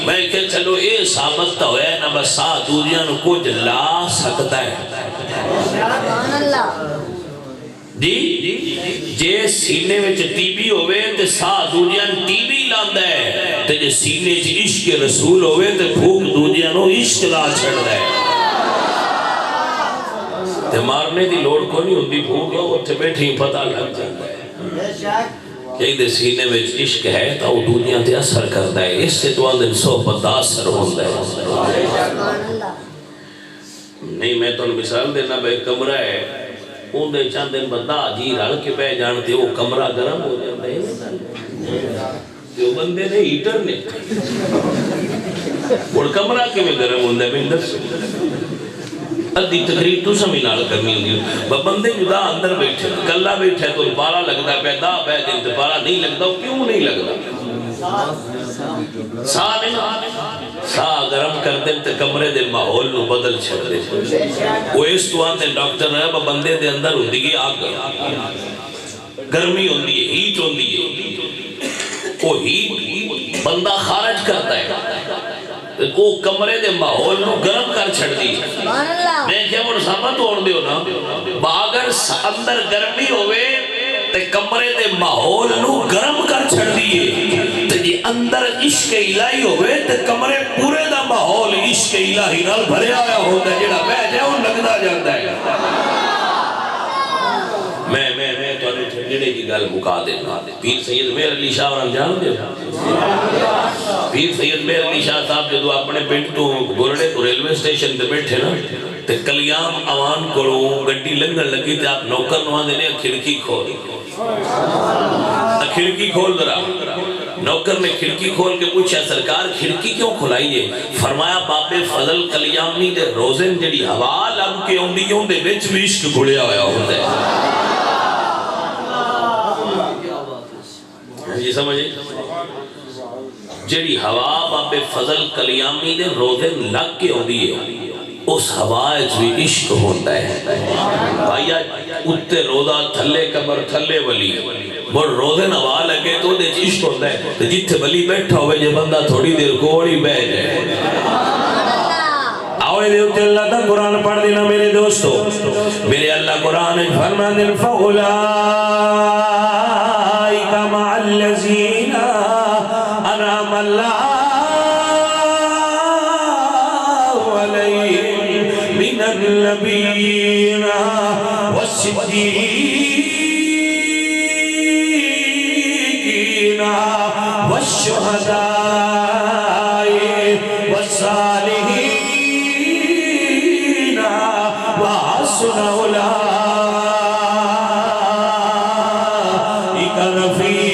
میں کہ چلو اے ثابت تا ہویا ہے نا بس ساں دوجہ نو کچھ لا سکتا ہے سبحان اللہ جی جے سینے میں ٹی بی ہوئے تے ساہ دوجیاں ٹی بی لاندہ ہے تے جے سینے چ عشق رسول ہوئے تے پھوک دوجیاں نو عشق لا چھڑ ہے تے مارنے دی لوڑ کو نہیں ہوندی پھوک وہ تے بیٹھیں پتہ لگ جاتا ہے کہ دے سینے میں عشق ہے تو وہ دوجیاں تے اثر کرتا ہے اس سے تو اندر صحبت اثر ہوندہ ہے نہیں میں تو مثال دینا بے کمرہ ہے اندھے چند دن بندہ جی رل کے پہ جانتے وہ کمرہ گرم ہو جاتا ہے جو بندے نے ہیٹر نے اور کمرہ کے میں گرم ہوندہ ہے بندر سے ادھی تقریب تو سمینال کرنی ہوندی بندے جدا اندر بیٹھے کلہ بیٹھے تو پارا لگتا ہے پیدا بے دن تے پارا نہیں لگتا کیوں نہیں لگتا ساہ نہیں ساہ گرم کر دیں تے کمرے دے ماحول نو بدل چھڑ دے وہ اس تو آتے ڈاکٹر ہے بندے دے اندر ہوندی ہے آگ گرمی ہوندی ہے ہیٹ ہوندی ہے وہ ہیٹ بندہ خارج کرتا ہے وہ کمرے دے ماحول نو گرم کر چھڑ دی میں کیا وہ سامت توڑ دیو نا اگر اندر گرمی ہوئے تے کمرے دے ماحول نو گرم کر چھڑ دیئے تے جی اندر عشق الہی ہوئے تے کمرے پورے دا ماحول عشق الہی نال بھرے آیا ہوتا ہے جڑا بہ جائے وہ لگتا جاتا ہے میں تو انہیں ٹھنڈے کی گل مکا دینا پیر سید میر علی شاہ اور جان دے پیر سید میر علی شاہ صاحب جدو اپنے پنڈ تو گورڑے تو ریلوے سٹیشن تے بیٹھے نا تے کلیام آوان کرو گڈی لنگن لگی تے آپ نوکر نوان دینے کھڑکی کھول کھڑکی کھول درا نوکر نے کھڑکی کھول کے پوچھا سرکار کھڑکی کیوں کھلائیے فرمایا باب فضل کلیامی دے روزن جڑی ہوا لگ کے اوندیوں دے بچ بھی عشق گھڑیا ہویا ہوتا ہے یہ سمجھے جڑی ہوا باب فضل کلیامی دے روزن لگ کے اوندی ہے اس ہوایت بھی عشق ہوتا ہے بھائیا اتے روزہ تھلے قبر تھلے ولی بڑھ روزے نوا لگے تو دے عشق ہوتا ہے تو جتھے ولی بیٹھا ہوئے جو بندہ تھوڑی دیر کوڑی بہ جائے آوے دے اتے اللہ تا قرآن پڑھ دینا میرے دوستو میرے اللہ قرآن فرمان دل فَأُولَائِكَ مَعَ الَّذِينَ أَنْعَمَ اللَّهُ عَلَيْهِمْ مِنَ النَّبِيِّينَ والشهداء والصالحين وحسن أولئك رفيقا.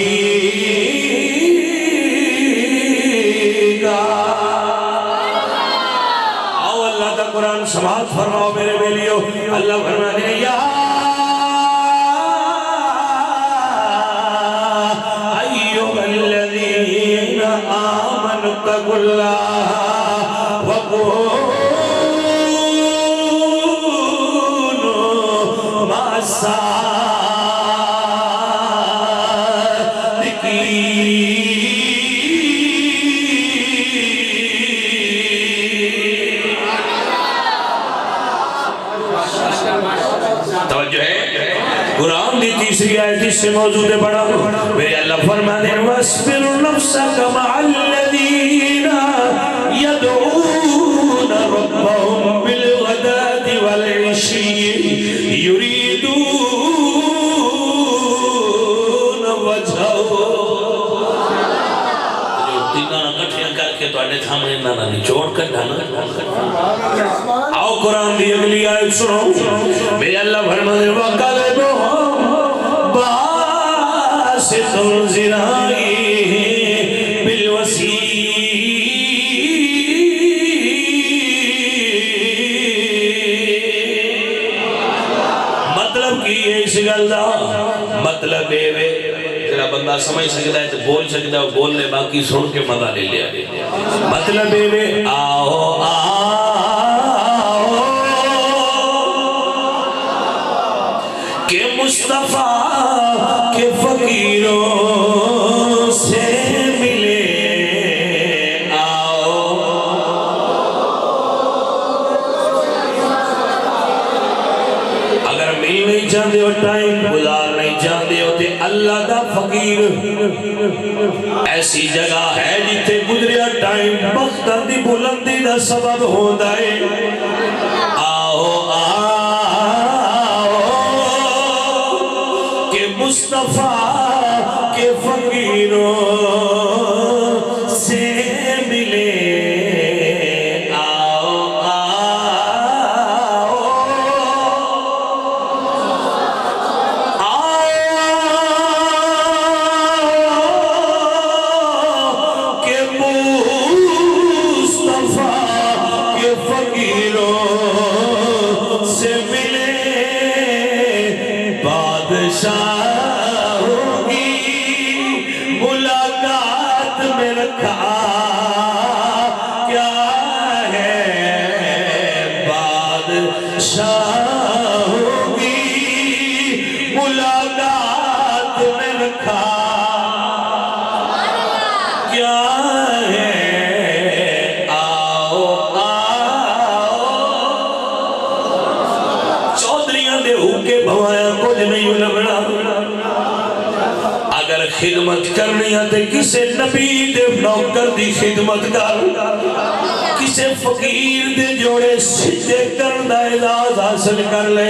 آؤ اللہ کا قرآن سماعت فرماؤ میرے بیلیو. اللہ فرماتے ہیں یا ایھا الذین آمنوا اتقوا اللہ وکونوا مع الصادقین. توجہ ہے قرآن دی تیسری آیت اس سے موجود ہے بڑا. میرے اللہ فرماتے ہیں وَاسْبِرْ نَفْسَكَ مَعَ الَّذِينَ يَدْعُونَ رَبَّهُمْ بِالْغَدَاةِ وَالْعِشِيِّ يُرِيدُونَ وَجْهَهُ. جو تینوں کٹھیاں کر کے تو اڈے تھامنے نہ نچوڑ کر ڈھانا. آؤ قرآن دی اگلی آیت سنو. میرے اللہ فرماتے ہیں وَقَلْبُهُمْ باسط ذراعيه بالوسيل. مطلب کی یہ اس گل دا مطلب اے وے جڑا بندہ سمجھ سکتا ہے تو بول سکتا ہے بول لے باقی سن کے مزہ لے لیا. مطلب اے وے آؤ کہ مصطفیٰ کے فقیروں سے ملے. آؤ اگر مل نہیں چاہتے ہو ٹائم گزار نہیں چاہتے ہو تے اللہ دا فقیر ایسی جگہ ہے جتے گزریا ٹائم بختر دی بلندی دا سبب ہوتا ہے. آؤ مصطفیٰ کے فقیروں سے ملے. آؤ کہ مصطفیٰ کے فقیروں سے ملے. بادشاہ کیا ہے بادشاہوں کی ملاقات میں رکھا کیا ہے. آؤ چودھریاں دے ہوکے بھوایا کچھ نہیں لبنا. اگر خدمت کرنی ہے تو کسے نبی دے نوکر دی خدمت کر. کسے فقیر دے جوڑے سجدے کرنا اعزاز حاصل کر لے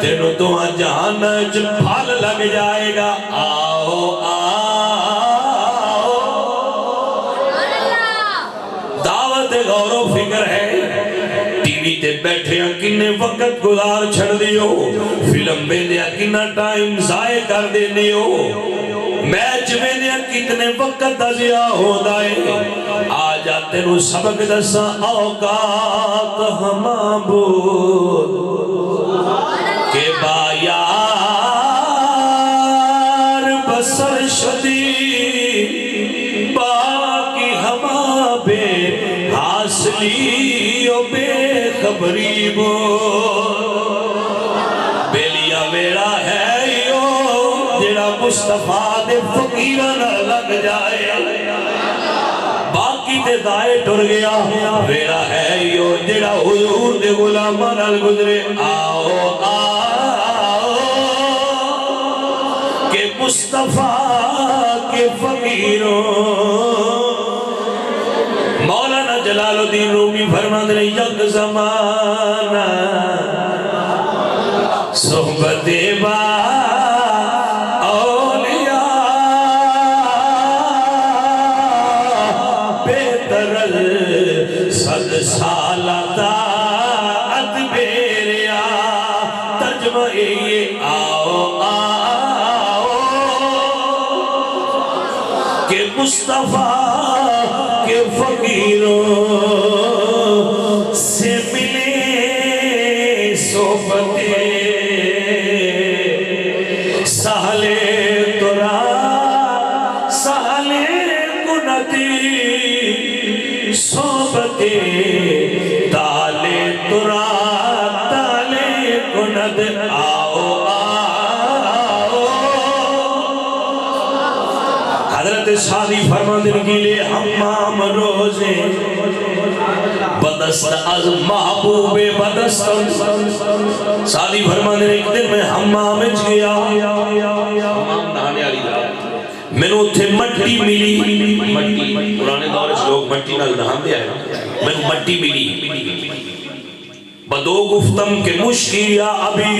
تینوں تو جہان جو پھل لگ جائے گا. آؤ دعوت غور و فکر ہے. ٹی وی تے بیٹھے ہیں کنے وقت گزار چھڑ دیو. فلم میں دیا کنا ٹائم ضائع کر دے دیو. میچ میں دیا کتنے وقت ضیاء ہو دائے. آ جاتے نو سبق دسا اوقات ہمابود کہ بایار بسر شدی باقی ہما بے حاصلی و بے خبری بود. بیلیا میرا ہے مصطفیٰ دے فقیران لگ جائے باقی تے دائے ٹر گیا. میرا ہے یو جڑا حضور دے غلامان گزرے. آؤ کہ مصطفیٰ کے فقیروں. مولانا جلال الدین رومی فرماتے ہیں یک زمانہ صحبت با اولیاء بہتر صد سالہ طاعت میریا ترجمہ یہ آؤ آؤ کہ مصطفیٰ کے فقیروں سے ملے صحبتیں سہلے ترا سہلے کنتی صحبتیں تالے ترا تالے کند آؤ آؤ حضرت شادی فرماندن کے لئے حمام روزے بدست از محبوب بدستم شادی فرماندن ایک دن میں حمام اچ گیا حمام نہانے آلی دا میں نے اتھے مٹی ملی مٹی پرانے دور سے لوگ مٹی نہ نہان دیا ہے میں نے مٹی ملی بدو گفتم کہ مشکی یا ابھی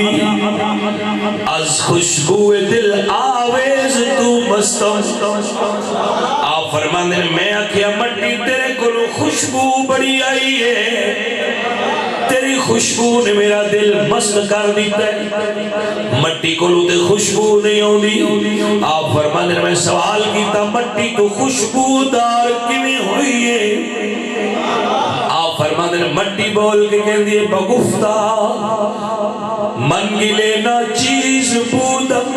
از خوشبو دل آویز تو مستم آپ فرمانے میں کیا مٹی تیرے کو خوشبو بڑی آئی ہے تیری خوشبو نے میرا دل مست کر دیتا ہے مٹی کو لوتے خوشبو نہیں ہوں دی آپ فرمانے میں سوال کیتا مٹی تو خوشبو دار کیویں ہوئی ہے آپ فرمانے میں مٹی بول کے کہہ دیئے بگفتہ من گلے نہ چیز بودم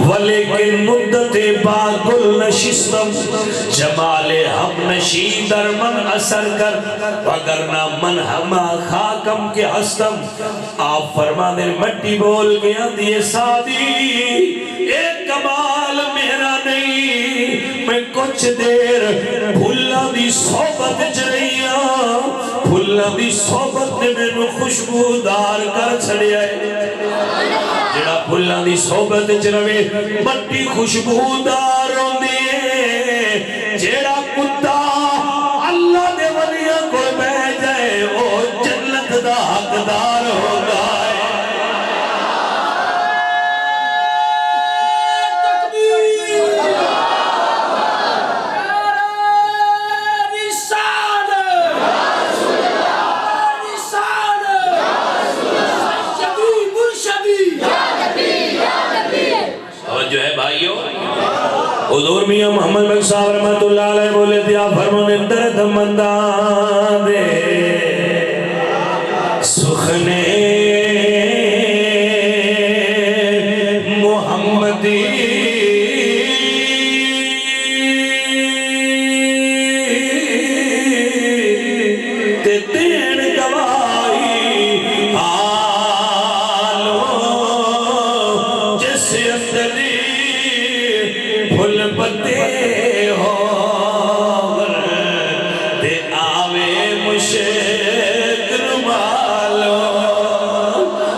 ولیکن مدت باگل نشستم جمال ہم نشی در من اثر کر وگرنہ من ہما خاکم کے ہستم آپ فرمانے مٹی بول گیا دیئے سادی ایک کمال میرا نہیں میں کچھ دیر بھولا دی صحبت جرائیاں بھولا دی صحبت نے میں نو خوشبودار کر چھڑے آئے جڑا بھولا دی صحبت جروے مٹی خوشبودار ہوں دیئے جڑا کتا اللہ دے ولیاں کو بہ جائے وہ جنت دا حقدار ہوگا جو ہے بھائیو حضور میاں محمد بن صاحب رحمت اللہ علیہ بولے دیا فرمانے درد مندان دے سخنے محمدی تے دین گواہی آلو جس اندری پھل پتے ہو تے آوے مشک رمالو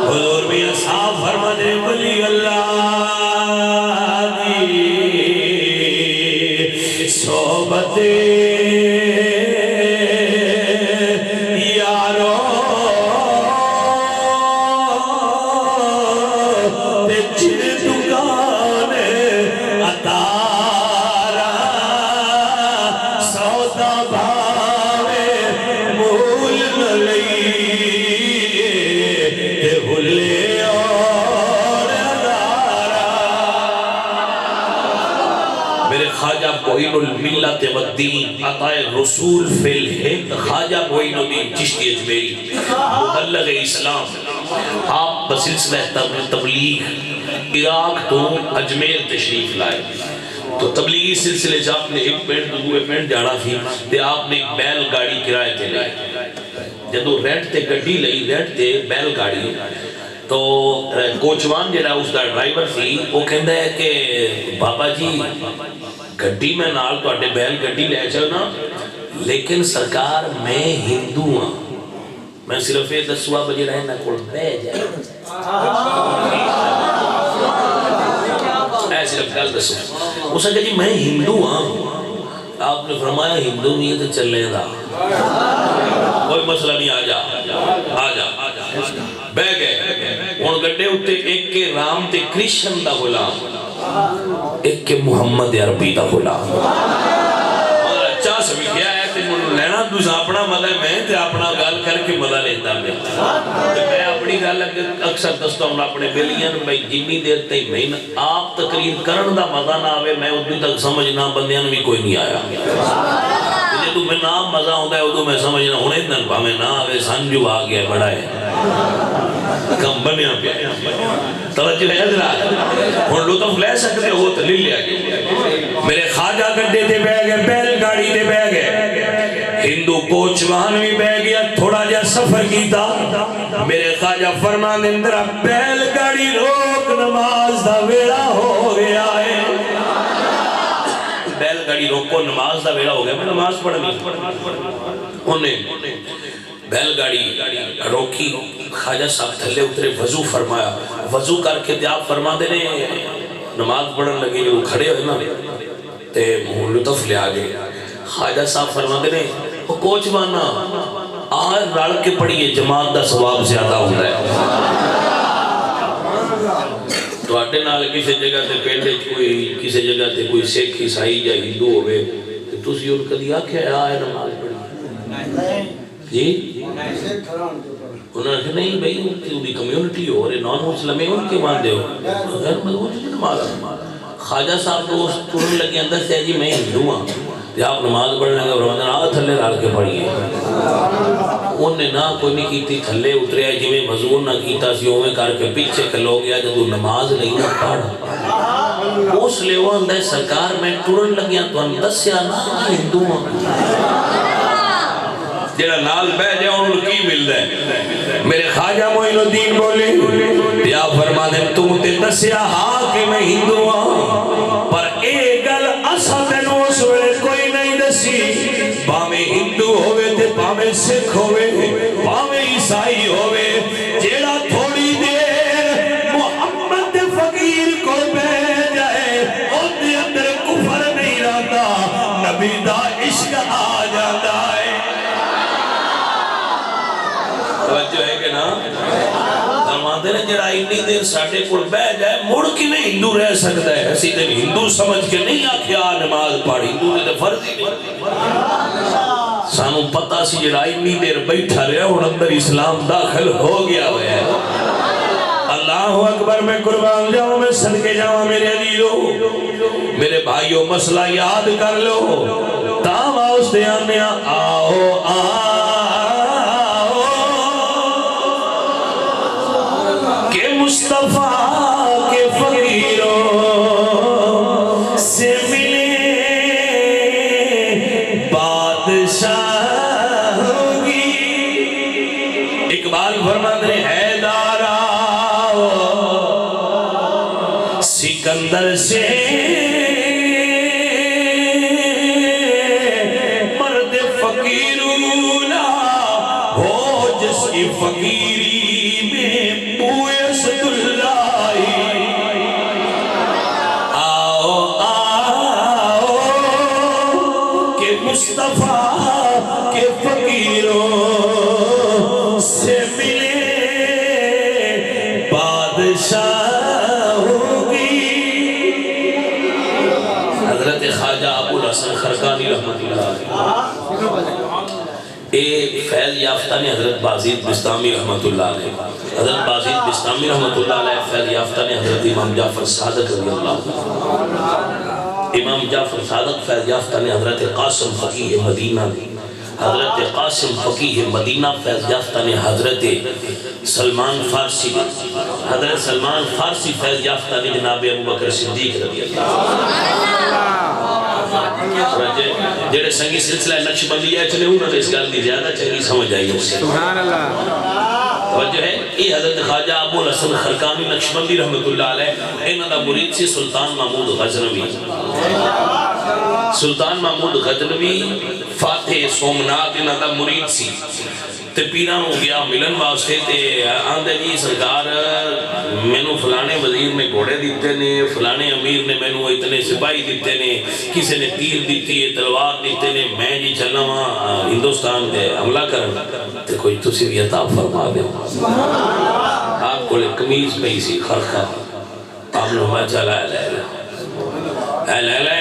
حضور بھی اصحاب فرمانے ولی اللہ دی صحبت یارو تے چر دکان اتارا سودا بھاوے مول نہ لئیے تے بھلے اور ادارا میرے خواجہ معین الملت والدین عطائے رسول فی الہند خواجہ معین الدین چشتی اجمیری مبلغ اسلام آپ بسلسلہ تبلیغ عراق تو اجمیر تشریف لائے تو تبلیغی سلسلے جا آپ نے ایک پینٹ دوئے پینٹ جانا تھی تے آپ نے ایک بیل گاڑی کرائے تے لائے جدو ریٹ تے گڑی لئی ریٹ تے بیل گاڑی تو کوچوان جڑا اس دا ڈرائیور تھی وہ کہندہ ہے کہ بابا جی گڑی میں نال تو اٹھے بیل گڑی لے جاؤ نا لیکن سرکار میں ہندو ہاں میں صرف یہ 10 بجے رہے نا کھول بے جائے اے صرف گل دسو اس نے کہا جی میں ہندو ہاں آپ نے فرمایا ہندو نہیں ہے تو چلے دا کوئی مسئلہ نہیں آ جا بے گئے ان گڑے ہوتے ایک کے رام تے کرشن دا غلام ایک کے محمد عربی دا غلام اور اچھا سمجھ گیا ہے تو اپنا مزہ میں تے اپنا گل کر کے مزہ لیتا میں میں اپنی گل اکثر دستا ہوں اپنے بیلیاں میں جنی دیر تک میں آپ تقریر کرن دا مزہ نہ آوے میں ادھو تک سمجھنا بندیاں بھی کوئی نہیں آیا جدو میں نام مزہ ہوتا ہے ادھو میں سمجھنا ہونے دن پا میں نہ آوے سنجو آ گیا بڑا ہے کم بنیا پیا توجہ ہے حضرات اور لطف لے سکتے ہو تو لے لیا گیا میرے خواجہ گڈے دے بہ گئے بیل گاڑی دے بہ گئے ہندو کوچوان بھی بہ گیا تھوڑا جا سفر کیتا میرے خواجہ فرمان اندرہ بیل گاڑی روک نماز دا ویڑا ہو گیا ہے بیل گاڑی روکو نماز دا ویڑا ہو گیا میں نماز پڑھنی انہیں بیل گاڑی روکی خواجہ صاحب تھلے اترے وضو فرمایا وضو کر کے آپ فرما دینے نماز پڑھن لگے جو کھڑے ہوئے نا تے لطف لے آگے خواجہ صاحب فرما دینے وہ کوچ بانا آج رڑ کے پڑھئے جماعت دا ثواب زیادہ ہوتا ہے تو آٹے نال کسی جگہ تے پینڈے کوئی کسی جگہ تے کوئی سکھ عیسائی یا ہندو ہوئے تو اسی ان کا دیا کیا آئے نماز پڑھی جی انہوں نے کہا نہیں بھئی انہی کمیونٹی ہو رہے نان مسلمیں ان کے باندھے ہو غیر مضمون جی نماز خواجہ صاحب تو اس تورن لگے اندر سے جی میں ہندو ہاں کہ آپ نماز پڑھنے گا رمضان آگا تھلے رال کے پڑھئے انہوں نے نہ کوئی نہیں کیتی تھلے اترے آئے جی میں مضمون نہ کیتا سی ہوئے کر کے پیچھے کھلو گیا جب نماز نہیں نہ پڑھا اس لئے وہ اندر سرکار میں تورن لگیا تو اندر سے آنا ہندو ہاں جیڑا نال بہ جائے انہوں کی مل دے میرے خواجہ معین الدین بولے یا فرما دے تم تے دسیا ہاں کہ میں ہندو ہاں پر ایک گل اسا تینوں اس ویلے کوئی نہیں دسی پاویں ہندو ہوئے تے پاویں سکھ ہوئے پاویں عیسائی ہوئے جیڑا تھوڑی دیر محمد فقیر کو بہ جائے ان دے اندر کفر نہیں رہتا نبی دا عشق آ جاتا ہے توجہ ہے کہ نا فرماتے ہیں جڑا اتنی دیر ساڑھے کل بہ جائے مڑ کی میں ہندو رہ سکتا ہے اسی دن ہندو سمجھ کے نہیں آکھیا نماز پڑھ ہندو نے تو فرض ہی سانو پتہ سی جڑا اتنی دیر بیٹھا رہا اور اندر اسلام داخل ہو گیا ہے اللہ اکبر میں قربان جاؤں میں صدقے جاؤں میرے عزیزو میرے بھائیو مسئلہ یاد کر لو تاں اس دے آنے آؤ مصطفیٰ کے فقیروں سے ملے بادشاہ ہوگی اقبال فرماتے ہیں حیدر آؤ سکندر سے مرد فقیرولا ہو جس کی فقیری میں بوئے مصطفیٰ کے فقیروں سے ملے بادشاہ ہوگی حضرت خواجہ ابو الحسن خرقانی رحمت اللہ ایک فیض یافتہ نے حضرت بازید بستامی رحمت اللہ علیہ حضرت بازید بستامی رحمت اللہ علیہ فیض یافتہ نے حضرت امام جعفر صادق رضی اللہ امام جعفر صادق فیض یافتہ نے حضرت قاسم فقیہ مدینہ حضرت قاسم فقیہ مدینہ فیض یافتہ نے حضرت سلمان فارسی حضرت سلمان فارسی فیض یافتہ نے جناب ابو بکر صدیق رضی اللہ جیڑے سنگی سلسلہ نقشبندی ہے چلے انہوں نے اس گل دی زیادہ چنگی سمجھ آئی اس سے سبحان اللہ توجہ ہے یہ حضرت خواجہ ابو الحسن خرقانی نقشبندی رحمت اللہ علیہ انہوں دا مرید سی سلطان محمود غزنوی سلطان محمود غزنوی فاتح سومنات انہوں دا مرید سی تے پیران ہو گیا ملن واسطے تے آندھے جی سرکار میں نو فلانے وزیر نے گھوڑے دیتے نے فلانے امیر نے میں نو اتنے سپاہی دیتے نے کسی نے تیر دیتی ہے تلوار دیتے نے میں جی چلنا وہاں ہندوستان دے حملہ کرنا تے کوئی تسی بھی عطا فرما دے آپ کو لے کمیز پہ سی خرخہ آپ نے ہوا چلا اے لے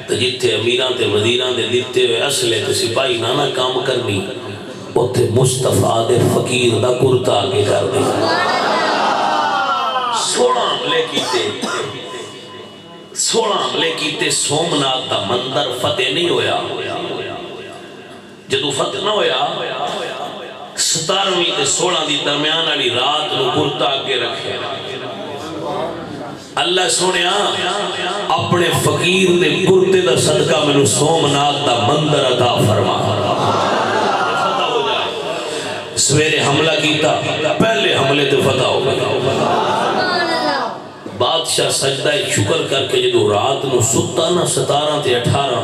تو جتھے امیراں تے وزیراں دے دیتے ہوئے اسلحے تے سپاہی نہ کام کرنی اوتھے مصطفیٰ دے فقیر دا کرتا آگے کر دی 16 حملے کیتے سومناتھ دا مندر فتح نہیں ہویا جدو فتح نہ ہویا 17ویں تے 16 دی درمیان والی رات نو کرتا آگے رکھے اللہ سنیا اپنے فقیر دے کرتے دا صدقہ میں سومناتھ دا مندر عطا فرما سویرے حملہ کیتا پہلے حملے تے فتح ہو گیا بادشاہ سجدہ شکر کر کے جدو رات نو ستا نا 17 تے 18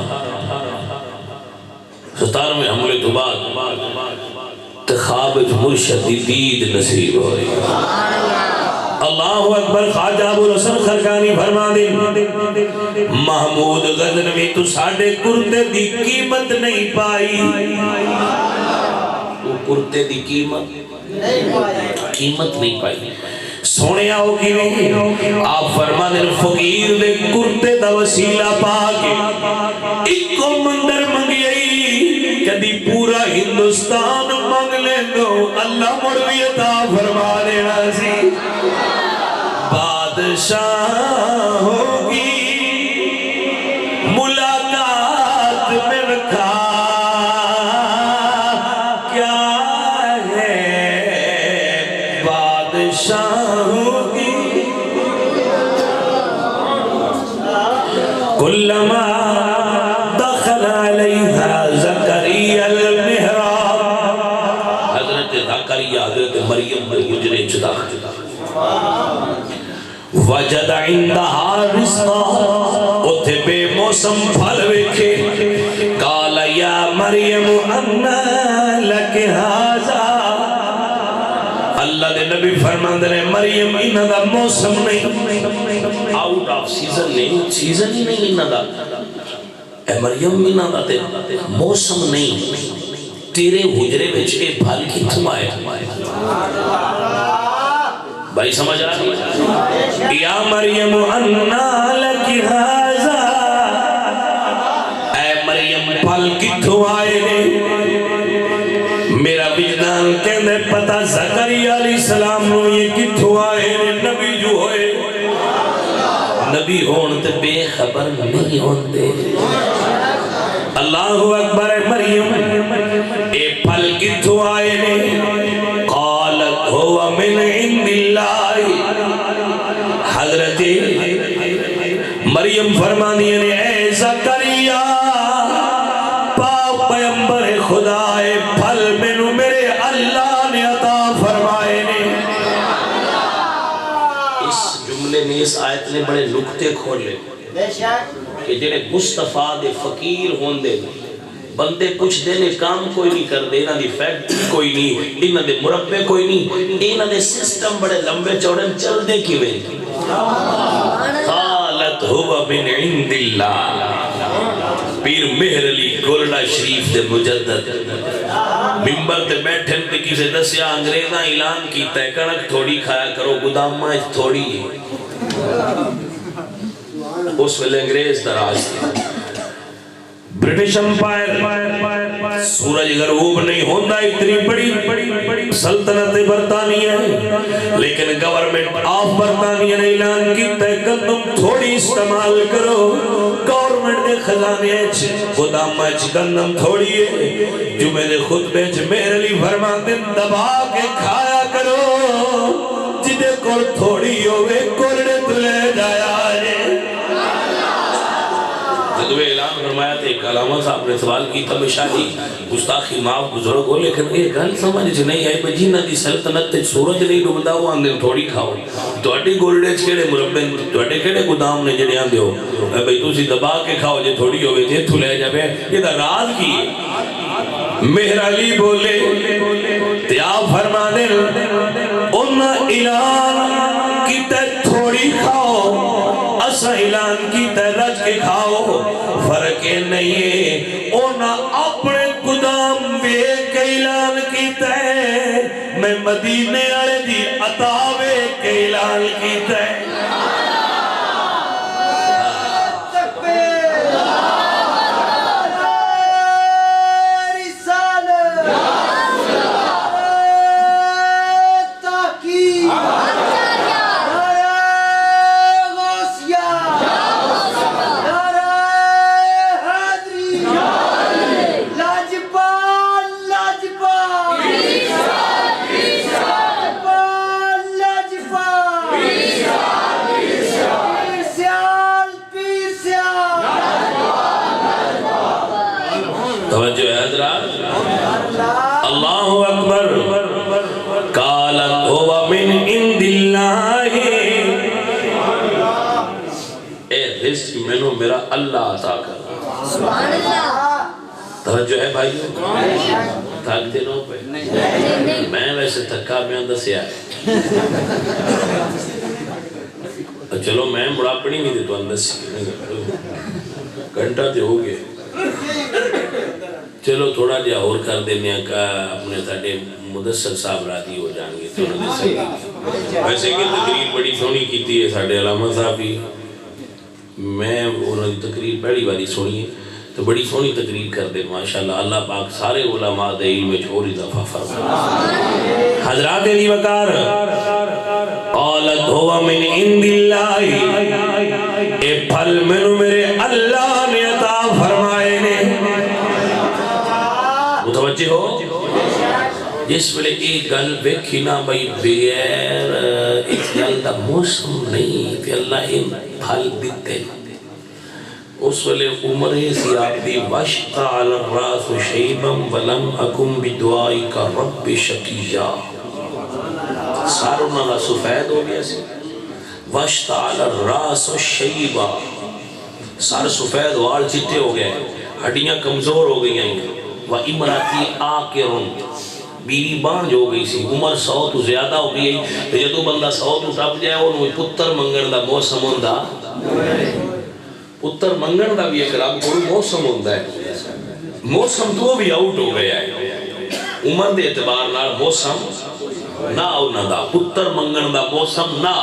17ویں حملے تو بعد تے خواب مرشد دی دید نصیب ہوئی اللہ اکبر خواجہ ابو الحسن خرقانی فرما دے محمود غزنوی تو ساڑھے کرتے دی قیمت نہیں پائی وہ کرتے دی قیمت نہیں پائی سونے آؤ کی نہیں آپ فرما دے فقیر دے کرتے دا وسیلہ پا کے ایک کو مندر منگئی کدی پورا ہندوستان مانگ لے دو اللہ مروی عطا فرما دینا سی بادشاہ ہوگی ملاقات میں رکھا کیا ہے بادشاہ ہوگی کلما دخل علیہا زکریا المحراب حضرت زکریا حضرت مریم میں گجرے چدا وجد عندها رزقا اتھے بے موسم پھل ویکھے قال یا مریم انا لک ھذا اللہ دے نبی فرماندے نے مریم انہاں دا موسم نہیں آؤٹ آف سیزن نہیں سیزن ہی نہیں انہاں دا اے مریم انہاں دا تے موسم نہیں تیرے حجرے وچ اے پھل کتھوں آیا بھائی سمجھ رہا یا مریم انا لکی ھذا اے مریم پھل کتھوں آئے نے میرا وجدان کہنے پتا زکریا علیہ السلام نو یہ کتھوں آئے نے نبی جو ہوئے نبی ہون تے بے خبر نہیں ہوندے اللہ اکبر مریم اے پھل کتھوں آئے نے قالت ہوا من عند اللہ حضرت مریم فرمانی نے اے زکریا پاک پیمبر خدا اے پھل منو میرے اللہ نے عطا فرمائے نے اس جملے نے اس آیت نے بڑے نکتے کھولے کہ جنہیں مصطفیٰ دے فقیر ہوندے بندے پوچھ دینے کام کوئی نہیں کر دے انہاں دی فیکٹری کوئی نہیں انہاں دے مربے کوئی نہیں انہاں دے سسٹم بڑے لمبے چوڑے چل دے کیویں قالت ہوا من عند اللہ پیر مہر علی گولڈا شریف دے مجدد ممبر تے بیٹھن تے کسے دسیا انگریزاں اعلان کیتا ہے کنک تھوڑی کھایا کرو گودام میں تھوڑی اس ویلے انگریز دراز تھی برٹش امپائر سورج غروب نہیں ہوتا اتنی بڑی سلطنت برطانیہ ہے لیکن گورنمنٹ آف برطانیہ نے اعلان کیتا ہے کہ تم تھوڑی استعمال کرو گورنمنٹ دے خزانے گودام وچ گندم تھوڑی ہے جمعے دے خطبے وچ میرے لیے فرماندے دبا کے کھایا کرو جدے کول تھوڑی ہوے کولڑے تلے جایا ہے جدو اعلان فرمایا تھے ایک علامہ صاحب نے سوال کی تب شاہی گستاخی معاف بزرگ ہو لیکن یہ گل سمجھ نہیں آئی بجینہ دی سلطنت تے سورج نہیں ڈوبدا ہو آندے تھوڑی کھاؤ تواڈی گولڈے چ کیڑے مربے تواڈے کیڑے گودام نے جڑے آندے ہو بھئی تسی دبا کے کھاؤ جے تھوڑی ہوے تے تھو لے جاوے یہ دا راز کی ہے مہر علی بولے تے آپ فرما دے ان اعلان کیتے تھوڑی کھاؤ اسا اعلان کیتے رج کے کھاؤ فرق نہیں ہے اونا اپنے گودام بے کے اعلان کیتا ہے میں مدینے آلے دی عطا بے کے اعلان کیتا ہے توجہ ہے حضرات، اللہ اکبر، قالت هو من عند اللہ، اے رزق منو میرا اللہ عطا کر. سبحان اللہ. توجہ ہے بھائیو، تھکتے نو پہ، میں ویسے تھکا میں دسیا ہے، چلو میں مڑا پڑی نہیں دے تو اندس گھنٹہ تے ہو گئے. چلو تھوڑا جا اور کر دینے کا اپنے ساڑھے مدثر صاحب راضی ہو جائیں گے تو انہوں نے صحیح. ویسے کہ تقریر بڑی سونی کیتی ہے ساڑھے علامہ صاحب بھی، میں انہوں نے تقریر پہلی باری سنی ہے تو بڑی سونی تقریر کر دے ماشاءاللہ. اللہ پاک سارے علماء دے علم میں چھوڑ اضافہ فرمائے. حضرات دی وقار قالت ہوا من عند اللہ، اے پھل منو میرے اللہ نے عطا فرمائے نے. متوجہ ہو جس ویلے ایک گل ویکھی نا بھئی بغیر ایک گل دا موسم نہیں تے اللہ ان پھل دیتے، اس ویلے عمر سی آپ دی واشتعل الراس شیبا ولم اکم بدعائک رب شقیا. سار انہاں دا سفید ہو گیا سی، واشتعل الراس شیبا، سار سفید وال چٹے ہو گئے، ہڈیاں کمزور ہو گئی ہیں. وَإِمْرَتِي آکرٌ، بیوی بانج ہو گئی سی، عمر 100 تو زیادہ ہو گئی. تو جدو بندہ 100 تو ٹپ جائے انہوں پتر منگن دا موسم ہوندہ، پتر منگن دا بھی ایک رب کو موسم ہوندہ ہے. موسم تو بھی آؤٹ ہو گیا ہے، عمر دے اعتبار نال موسم نہ ہونا دا، پتر منگن دا موسم نہ.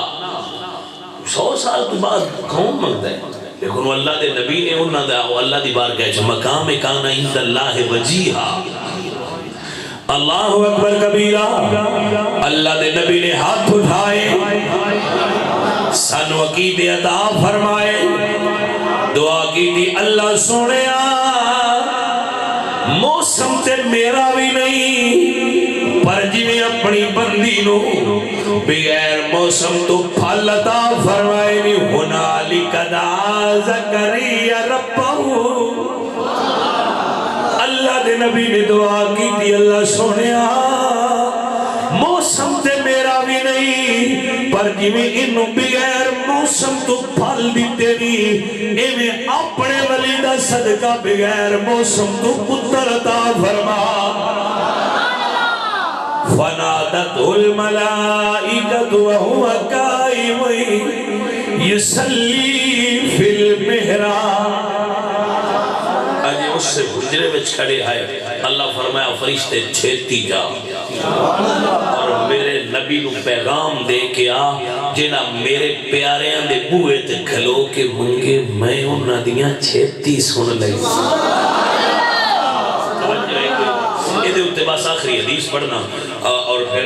100 سال تو بعد کون منگتا ہے؟ لیکن اللہ دے نبی نے انہاں دا اللہ دی بار کہے چھو مقام کانا عند اللہ وجیہا. اللہ اکبر کبیرہ. اللہ دے نبی نے ہاتھ اٹھائے، سن وقید عطا فرمائے، دعا کی تھی اللہ سنیا موسم تے میرا بھی نہیں، پر جی میں اپنی بندی نو بغیر موسم تو پھل عطا فرمائے نہیں. ہنالک دعا زکریا ربہو، اللہ دے نبی نے دعا کی تھی اللہ سنیا موسم تے میرا بھی نہیں، پر جی میں انہوں بغیر موسم تو پھل دیتے نہیں، ایویں اپنے ولی دا صدقہ بغیر موسم تو پتر عطا فرما. فنادته الملائکۃ وهو قائم یصلی فی المحراب. آج اس سے حجرے میں کھڑے آئے، اللہ فرمایا فرشتے چھیتی جا اور میرے نبی نو پیغام دے کے آ جنہ میرے پیاریاں دے بوئے تے کھلو کے منگے میں انہاں دیاں چھیتی سن لئی. یہ دے بس آخری حدیث پڑھنا اور پھر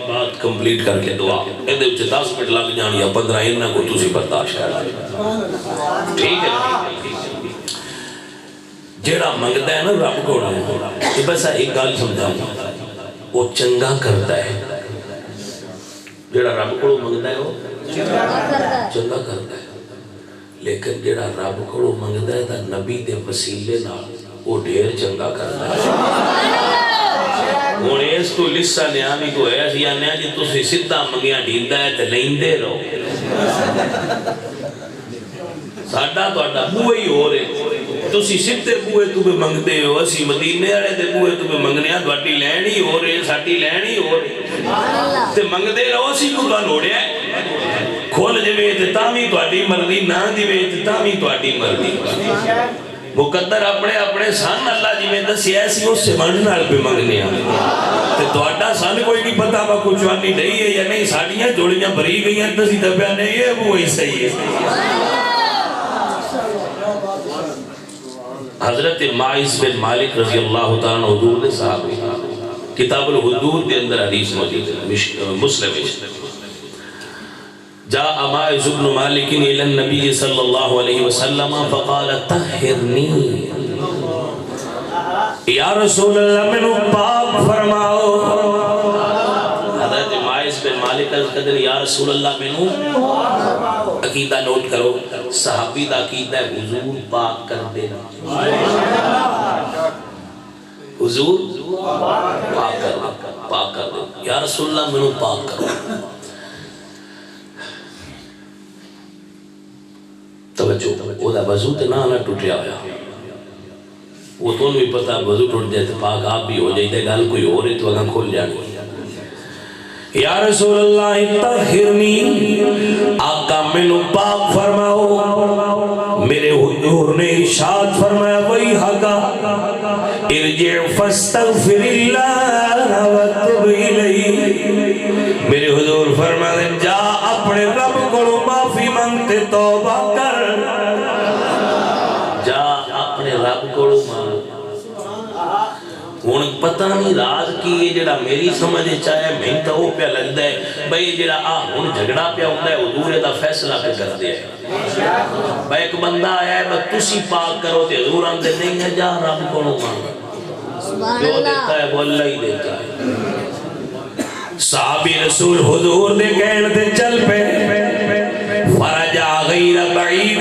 بات کمپلیٹ کر کے دعا. یہ دے 10 منٹ لگ جان یا 15 انہاں کو تسی برداشت کر لیں. ٹھیک ہے جیڑا منگتا ہے نا رب کو یہ بس ایک گل سمجھا وہ چنگا کرتا ہے. جیڑا رب کو منگتا ہے وہ چنگا کرتا ہے، لیکن جیڑا رب کو منگتا ہے تا نبی دے وسیلے نال وہ ڈھیر چنگا کرتا ہے. ہوں اس تو لسا نیا بھی تو ہے سی آنے جی تسی سدھا منگیا ڈھیندا ہے تے لیندے رہو. ساڈا تہاڈا بوئے ہی ہو رہے، تسی سدھے بوئے تو بھی منگتے ہو، اسی مدینے والے دے بوئے تو بھی منگنے ہاں، تہاڈی لین ہی ہو رہے، ساڈی لین ہی ہو رہے تے منگتے رہو. اسی کو تانوں اڑیا کھول جویں تے تاں وی تہاڈی مرضی، نہ دیویں تے تاں وی تہاڈی مرضی. مقدر اپنے اپنے سن اللہ جی میں دسی ایسی اس سے منڈ نال پہ منگنے ہیں تے تہاڈا سن کوئی نہیں پتہ با کچھ وانی نہیں ہے یا نہیں، ساڑیاں جوڑیاں بھری گئی ہیں تسی تے پیا نہیں ہے وہی صحیح ہے. حضرت ماعز بن مالک رضی اللہ تعالیٰ حضور دے صحابی، کتاب الحدود دے اندر حدیث موجود ہے مسلم. جاء ماعز بن مالک الى النبی صلی اللہ علیہ وسلم فقال طہرنی، یا رسول اللہ منو پاک فرماؤ. حضرت ماعز بن مالک القدر یا رسول اللہ منو، عقیدہ نوٹ کرو، صحابی دا عقیدہ ہے حضور پاک کر دینا. حضور پاک کر دے، پاک کر دے، یا رسول اللہ منو پاک کرو۔ توجہ، وہ دا وضو تے نہ ٹوٹیا ہویا، وہ تو بھی پتا وضو ٹوٹ جائے تو پاک آپ بھی ہو جائے تے گل کوئی اور ہے تو اگاں کھول جانی۔ یا رسول اللہ طہرنی، آقا منو پاک فرماؤ۔ میرے حضور نے ارشاد فرمایا ویحکا ارجع فاستغفر اللہ وتب الیہ۔ میرے حضور فرمایا جا اپنے رب کو معافی مانگتے توبہ کر، جا اپنے رب کو مانگ۔ ہوں پتہ نہیں راز کی یہ جڑا میری سمجھ چاہے میں تو وہ پہ لگتا ہے بھائی جڑا ہوں جھگڑا پہ ہوتا ہے حضور دا فیصلہ پہ کر دیا ہے۔ بھائی ایک بندہ آیا ہے بس تسی پاک کرو تے حضور آندے نہیں ہے جا رب کو مانگ، جو دیتا ہے وہ اللہ ہی دیتا ہے۔ صحابی رسول حضور دے کہن تے چل پہ فرجا غیر بعید،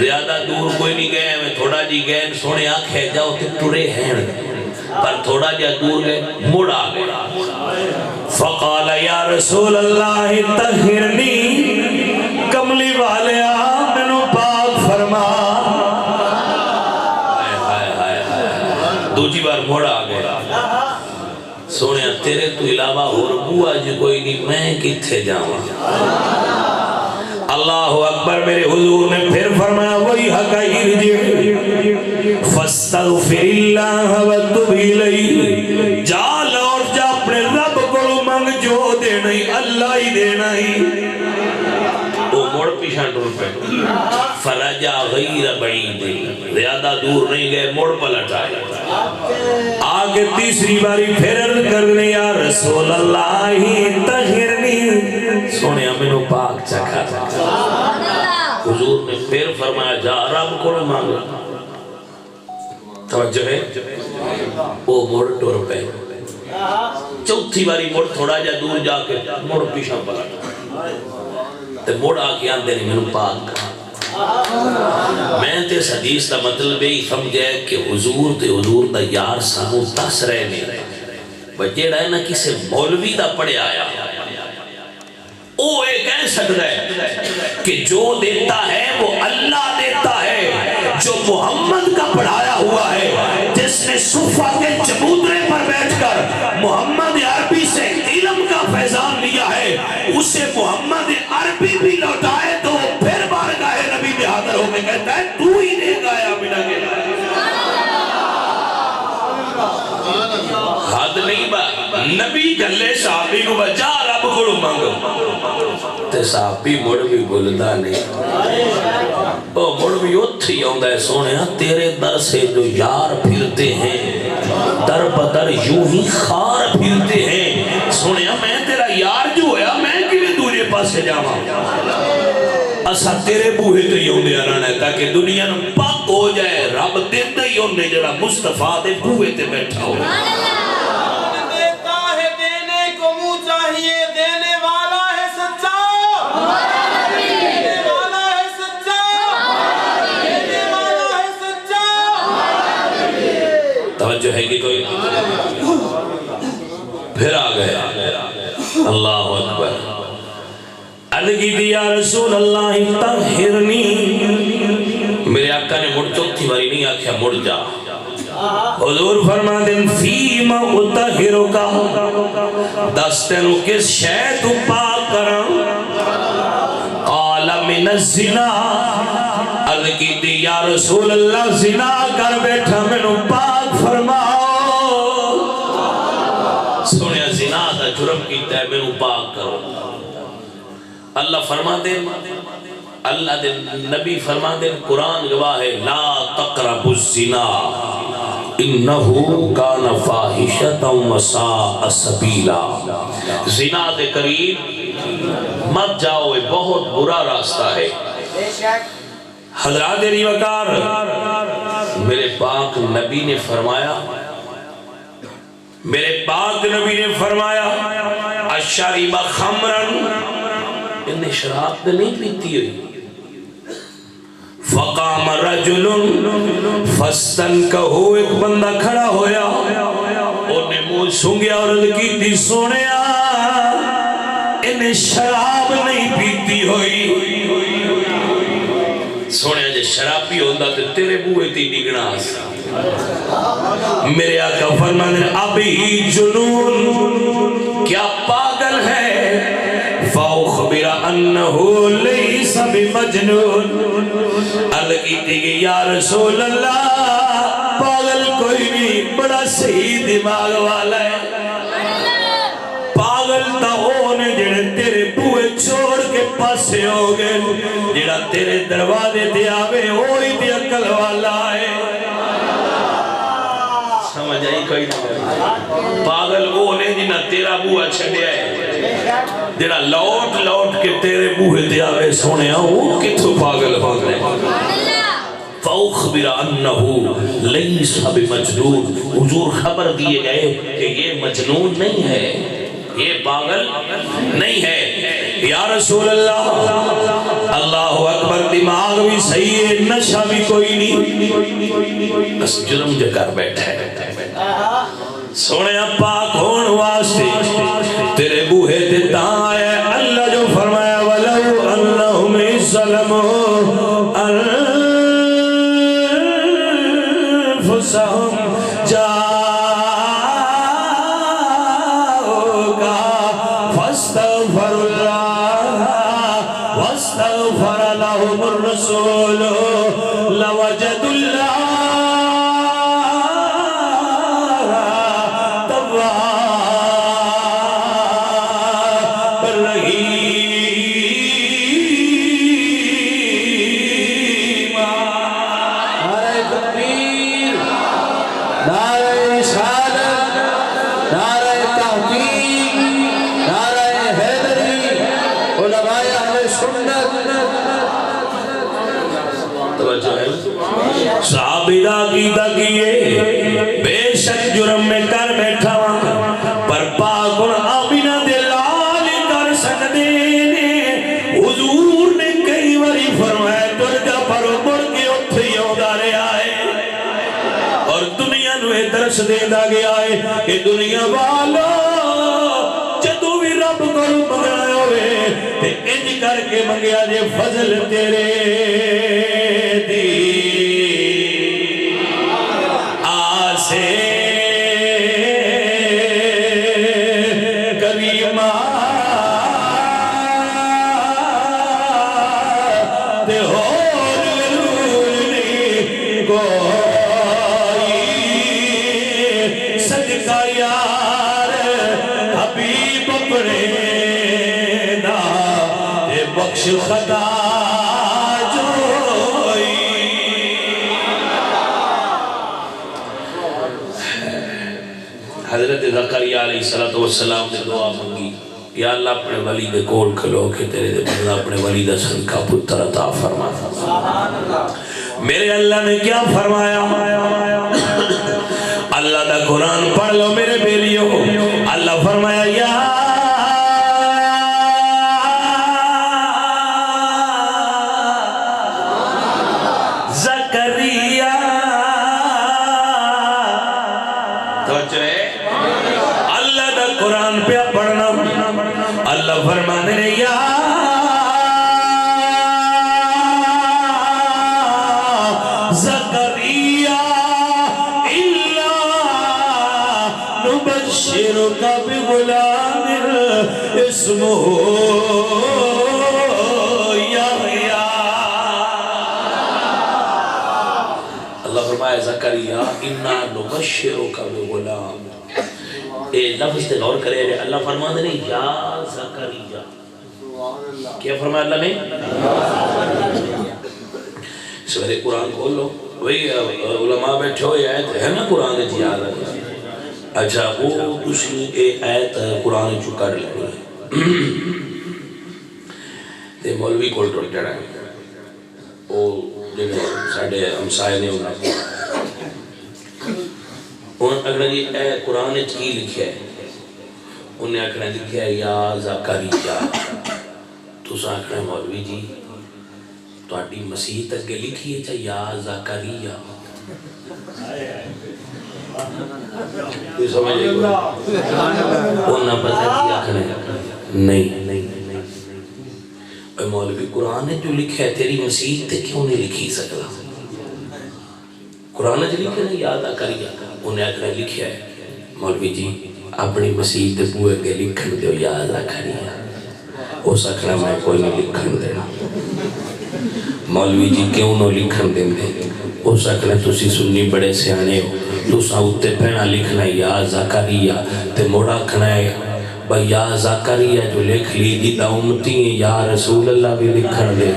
زیادہ دور کوئی نہیں گئے، میں تھوڑا جی گئے سونے آنکھیں جاؤ تے ٹرے ہیں، پر تھوڑا جا دور گئے مڑ آ گئے۔ فقال یا رسول اللہ طہرنی، کملی والے منو پاک فرما۔ دوجی بار مڑ آ گئے، سونے تیرے تو علاوہ اور بوا جو کوئی نہیں، میں کتھے جاؤں۔ اللہ اکبر، میرے حضور نے پھر فرمایا ویحک ارجع فاستغفر اللہ وتب الیہ، جا لوٹ جا اپنے رب کو منگ، جو دینا ہی اللہ ہی دینا ہی۔ وہ موڑ پیشاں ٹور پہ فرجا غیر بعید، زیادہ دور نہیں گئے، موڑ پلٹ آئے۔ آگے تیسری باری پھر عرض کرنے یا رسول اللہ طہرنی، سونے منو پاک چکھا تھا۔ حضور نے پھر فرمایا جا رب کو مانگو۔ توجہ ہے، وہ موڑ ٹور پہ چوتھی باری موڑ تھوڑا جا دور جا کے موڑ پیشاں پلٹ تے موڑ آ کے آندے نہیں منو پاک۔ میں تے اس حدیث دا مطلب ہی سمجھے کہ حضور تے حضور دا یار سانو دس رہے نہیں، بجیڑا ہے نا کسے مولوی دا پڑے آیا، وہ ایک کہہ سکتا ہے کہ جو دیتا ہے وہ اللہ دیتا ہے، جو محمد کا پڑھایا ہوا ہے، جس نے صفہ کے چبوترے پر بیٹھ کر محمد عربی سے علم کا فیضان لیا ہے، اسے محمد عربی بھی لوٹائے تو پھر بارگاہ نبی میں حاضر ہو کے کہتا ہے تو ہی نے گایا بنا کے حد نہیں با نبی گلے صحابی کو بجا رب کو مانگو تے صحابی مڑ بھی بولدا نہیں، او مڑ بھی اتھی آندا ہے سونے تیرے در سے جو یار پھرتے ہیں در بدر یوں ہی خار پھرتے ہیں، سونے میں تیرا یار جو ہے میں کیویں دوسرے پاسے جاواں، اسا تیرے بوہے تے ہوندے رہنا ہے تاکہ دنیا نوں پاک ہو جائے، رب دیندا ہی ہوندے جڑا مصطفیٰ دے بوہے تے بیٹھا ہو۔ دیتا ہے دینے کو منہ چاہیے، دینے والا ہے سچا، دینے والا ہے سچا، دینے والا ہے سچا۔ توجہ ہے کہ کوئی پھر آ گیا، اللہ اکبر، عرض کی یا رسول اللہ طہرنی، میرے آقا نے مڑ چوتھی باری نہیں آکھیا مڑ جا، حضور فرما دیں فیما اطہرکا، دستنو کس شے تو پاک کرن، قال من الزنا، عرض کی یا رسول اللہ زنا کر بیٹھا منو پاک فرماؤ، سنیا زنا دا جرم کیتا ہے منو پاک کرو۔ اللہ فرما دے، اللہ دے نبی فرما دے، قرآن گواہ ہے لا تقربوا الزنا انہو کان فاحشۃ وساء سبیلا، زنا دے قریب مت جاؤ، یہ بہت برا راستہ ہے۔ حضرات ریوکار، میرے پاک نبی نے فرمایا، میرے پاک نبی نے فرمایا اشرب خمرن، انہیں شراب نے نہیں پیتی ہوئی، فقام رجل فاستنکہو، ایک بندہ کھڑا ہویا، انہیں منہ سنگیا اور عرض کی تھی سونیا انہیں شراب نہیں پیتی ہوئی۔ سونے جے شرابی ہوندہ تو تیرے بوئے تھی نگنا میرے آقا فرمانے ابھی جنون کیا پاگل ہے، فاخبر انہو لیس بمجنون، الگی تھی کہ یا رسول اللہ پاگل کوئی نہیں، بڑا صحیح دماغ والا ہے۔ پاگل تا ہونے جڑے تیرے بوئے چھوڑ کے پاسے ہو گئے، جڑا تیرے دروازے دے آوے ہوئی دی عقل والا ہے۔ سمجھ آئی کوئی نہیں؟ پاگل ہونے جنہ تیرا بوئے چھڑیا ہے، جڑا لوٹ لوٹ کے تیرے بوئے دے آوے سونے آؤں کتھو پاگل ہونے۔ فَأُخْبِرَ أَنَّهُ لَيْسَ بِمَجْنُونَ، حضور خبر دیے گئے کہ یہ مجنون نہیں ہے، یہ پاگل نہیں ہے۔ یا رسول اللہ، اللہ اکبر، دماغ بھی صحیح ہے، نشہ بھی کوئی نہیں، بس جرم جے کر بیٹھا ہے۔ سونے پاک ہون واسطے تیرے بوہے تے تاں ہے، اللہ جو فرمایا وَلَوْ أَنَّهُمْ ظَلَمُوا أَنفُسَهُمْ الرسول لوجد اللہ توابا رحیما۔ نعرہ تکبیر، نعرہ رسالت، نعرہ تحقیق، نعرہ حیدری، علماء اہل سنت۔ صحابی دا عقیدہ کیے بے شک جرم میں کر بیٹھا پر پاک اور آمینہ دے لال کر سکتے نے۔ حضور نے کئی باری فرمایا درجہ پر مڑ کے اتھے یودا رہے آئے اور دنیا نوے درس دے دا گیا ہے کہ دنیا والا جدو بھی رب کو منگایا ہوئے تے انج کر کے منگیا جے فضل تیرے خطا جوئی۔ حضرت زکریا علیہ السلام نے دعا مانگی، یا اللہ اپنے ولی دے کول کھلو کہ تیرے دے بندہ اپنے ولی دا صدقہ پتر عطا فرما۔ میرے اللہ نے کیا فرمایا؟ اللہ دا قرآن پڑھ لو میرے بیلیوں، اللہ فرمایا یا فرمانے نے یا زکریا الا نبشرک بغلام اسمہ یحییٰ۔ اللہ فرمایا زکریا انا نبشرک بغلام، اے لفظ تے غور کرے رہے، اللہ فرما دے نہیں یا زکریا، کیا فرمایا اللہ نے؟ سورہ قرآن کھول لو، وہی علماء بیٹھے ہوئے آیت ہے نا قرآن دے جی آدھا۔ اچھا وہ دوسری ایک آیت قرآن چو کر لیں تے مولوی کھول ٹوڑ جڑا ہے وہ جنہیں ساڑھے ہمسائے نے انہوں اگر یہ اے قرآن کی لکھیا ہے، انہیں اکھنے لکھیا ہے یا زکریا، تو سا اکھنے مولوی جی تو اڈی مسیح اگے لکھی ہے یا زکریا کوئی سمجھ انہاں پتہ کیا کرنے نہیں اے مولوی قرآن نے جو لکھا ہے تیری مسیح تے کیوں نہیں لکھی سکتا قرآن نے جو لکھا ہے یا زکریا انہیں اگر لکھا ہے مولوی جی اپنی مسیح تے بوئے کے لکھن دیو یا زکریا ہو سکنا میں کوئی نہیں لکھن دینا مولوی جی کیوں نہ لکھن دیں دے ہو سکنا تسی سنی بڑے سیانے ہو تو ساؤتے پہنا لکھنا یا زکریا تے موڑا کھنا ہے بھئی یا زکریا جو لکھ لی دی دا امتی ہیں یا رسول اللہ بھی لکھن دے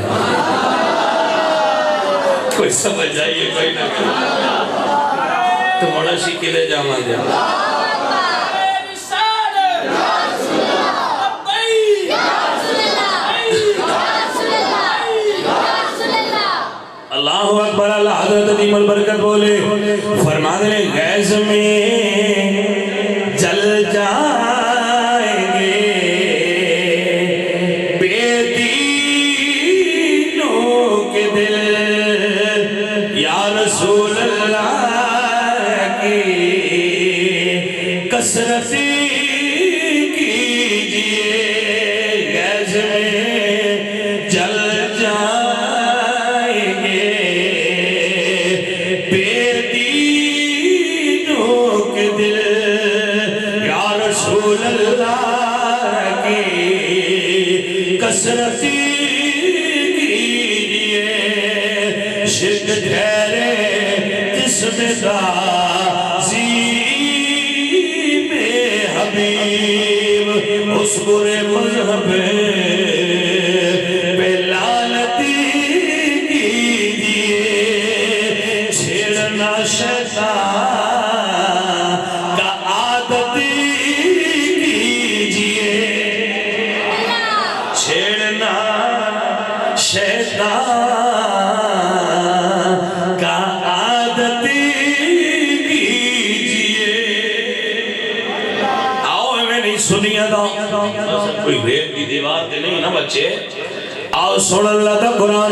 کوئی سمجھ آئیے کوئی نہ تو موڑا شکی لے جاما دیا اللہ اکبر اللہ حضرت عظیم البرکت بولے فرمانے لے غیظ میں جل جائیں گے بے دینوں کے دل یا رسول اللہ کی کثرت کیجئے غیظ میں جل کثرتی کیجئے شرک ٹھہرے جسم تعظیم حبیب اس برے مذہب پہ لعنتی کیجئے چھیڑنا شیطان کا عادت کا عادت کیجئے آؤ ہمیں نہیں سنیا دا کوئی ریت کی دیوار دے نہیں نا بچے آؤ سن اللہ دا قرآن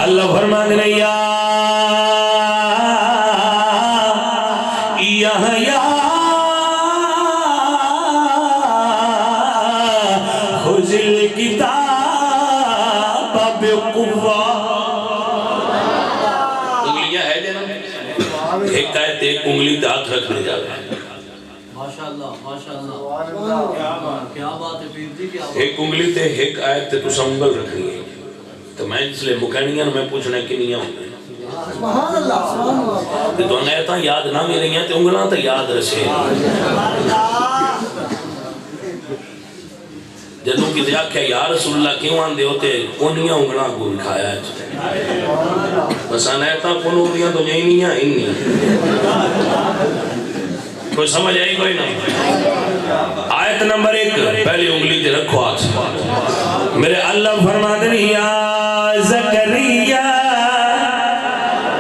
اللہ فرمان دے یا خذ الکتاب بقوہ انگلیاں ہے جنہوں ایک آیت ایک انگلی داتھ رکھنے جاتا ہے کیا بات ہے پیر جی کیا بات ایک انگلی تے ایک آیت تے تو سنگل رکھنی ہے تو میں اس لئے مکینیاں میں پوچھنے کی نہیں ہوں تو نیتاں یاد نہ ملیں گے تو انگلاں تے یاد رسے جنہوں کی دیا کہ یا رسول اللہ کیوں آن دے ہوتے انہیاں انگلاں کو دکھایا ہے بس نیتاں کنوں دیاں تو جینیاں انہی کوئی سمجھ آئی کوئی نہ آیت نمبر 1 پہلی انگلی تے رکھو آج میرے اللہ فرما دیں یا زکریا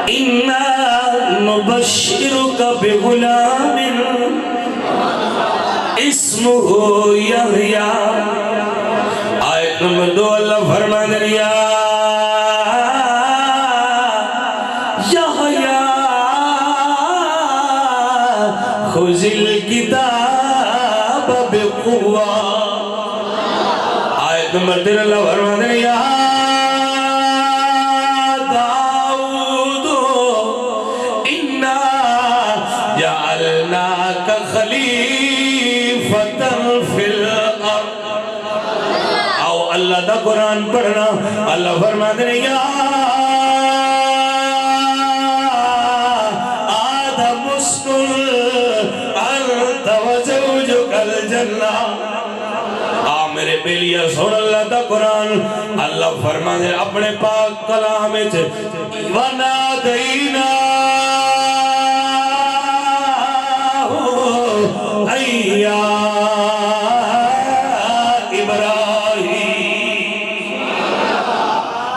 اِنَّا نُبَشِّرُكَ بِغُلَامٍ اسمہ یحییٰ آیت نمبر 2 اللہ فرما دیں یا خذ الکتاب بقوہ آیت نمبر 3 اللہ فرما دیں یا داؤد انا جعلناک خلیفۃ فی الارض آؤ اللہ دا قرآن پڑھنا اللہ فرما دیں یا میرے بیلیا سن اللہ دا قرآن اللہ فرما دے اپنے پاک کلام وَنَادَيْنَا اَيَّا ابراہیم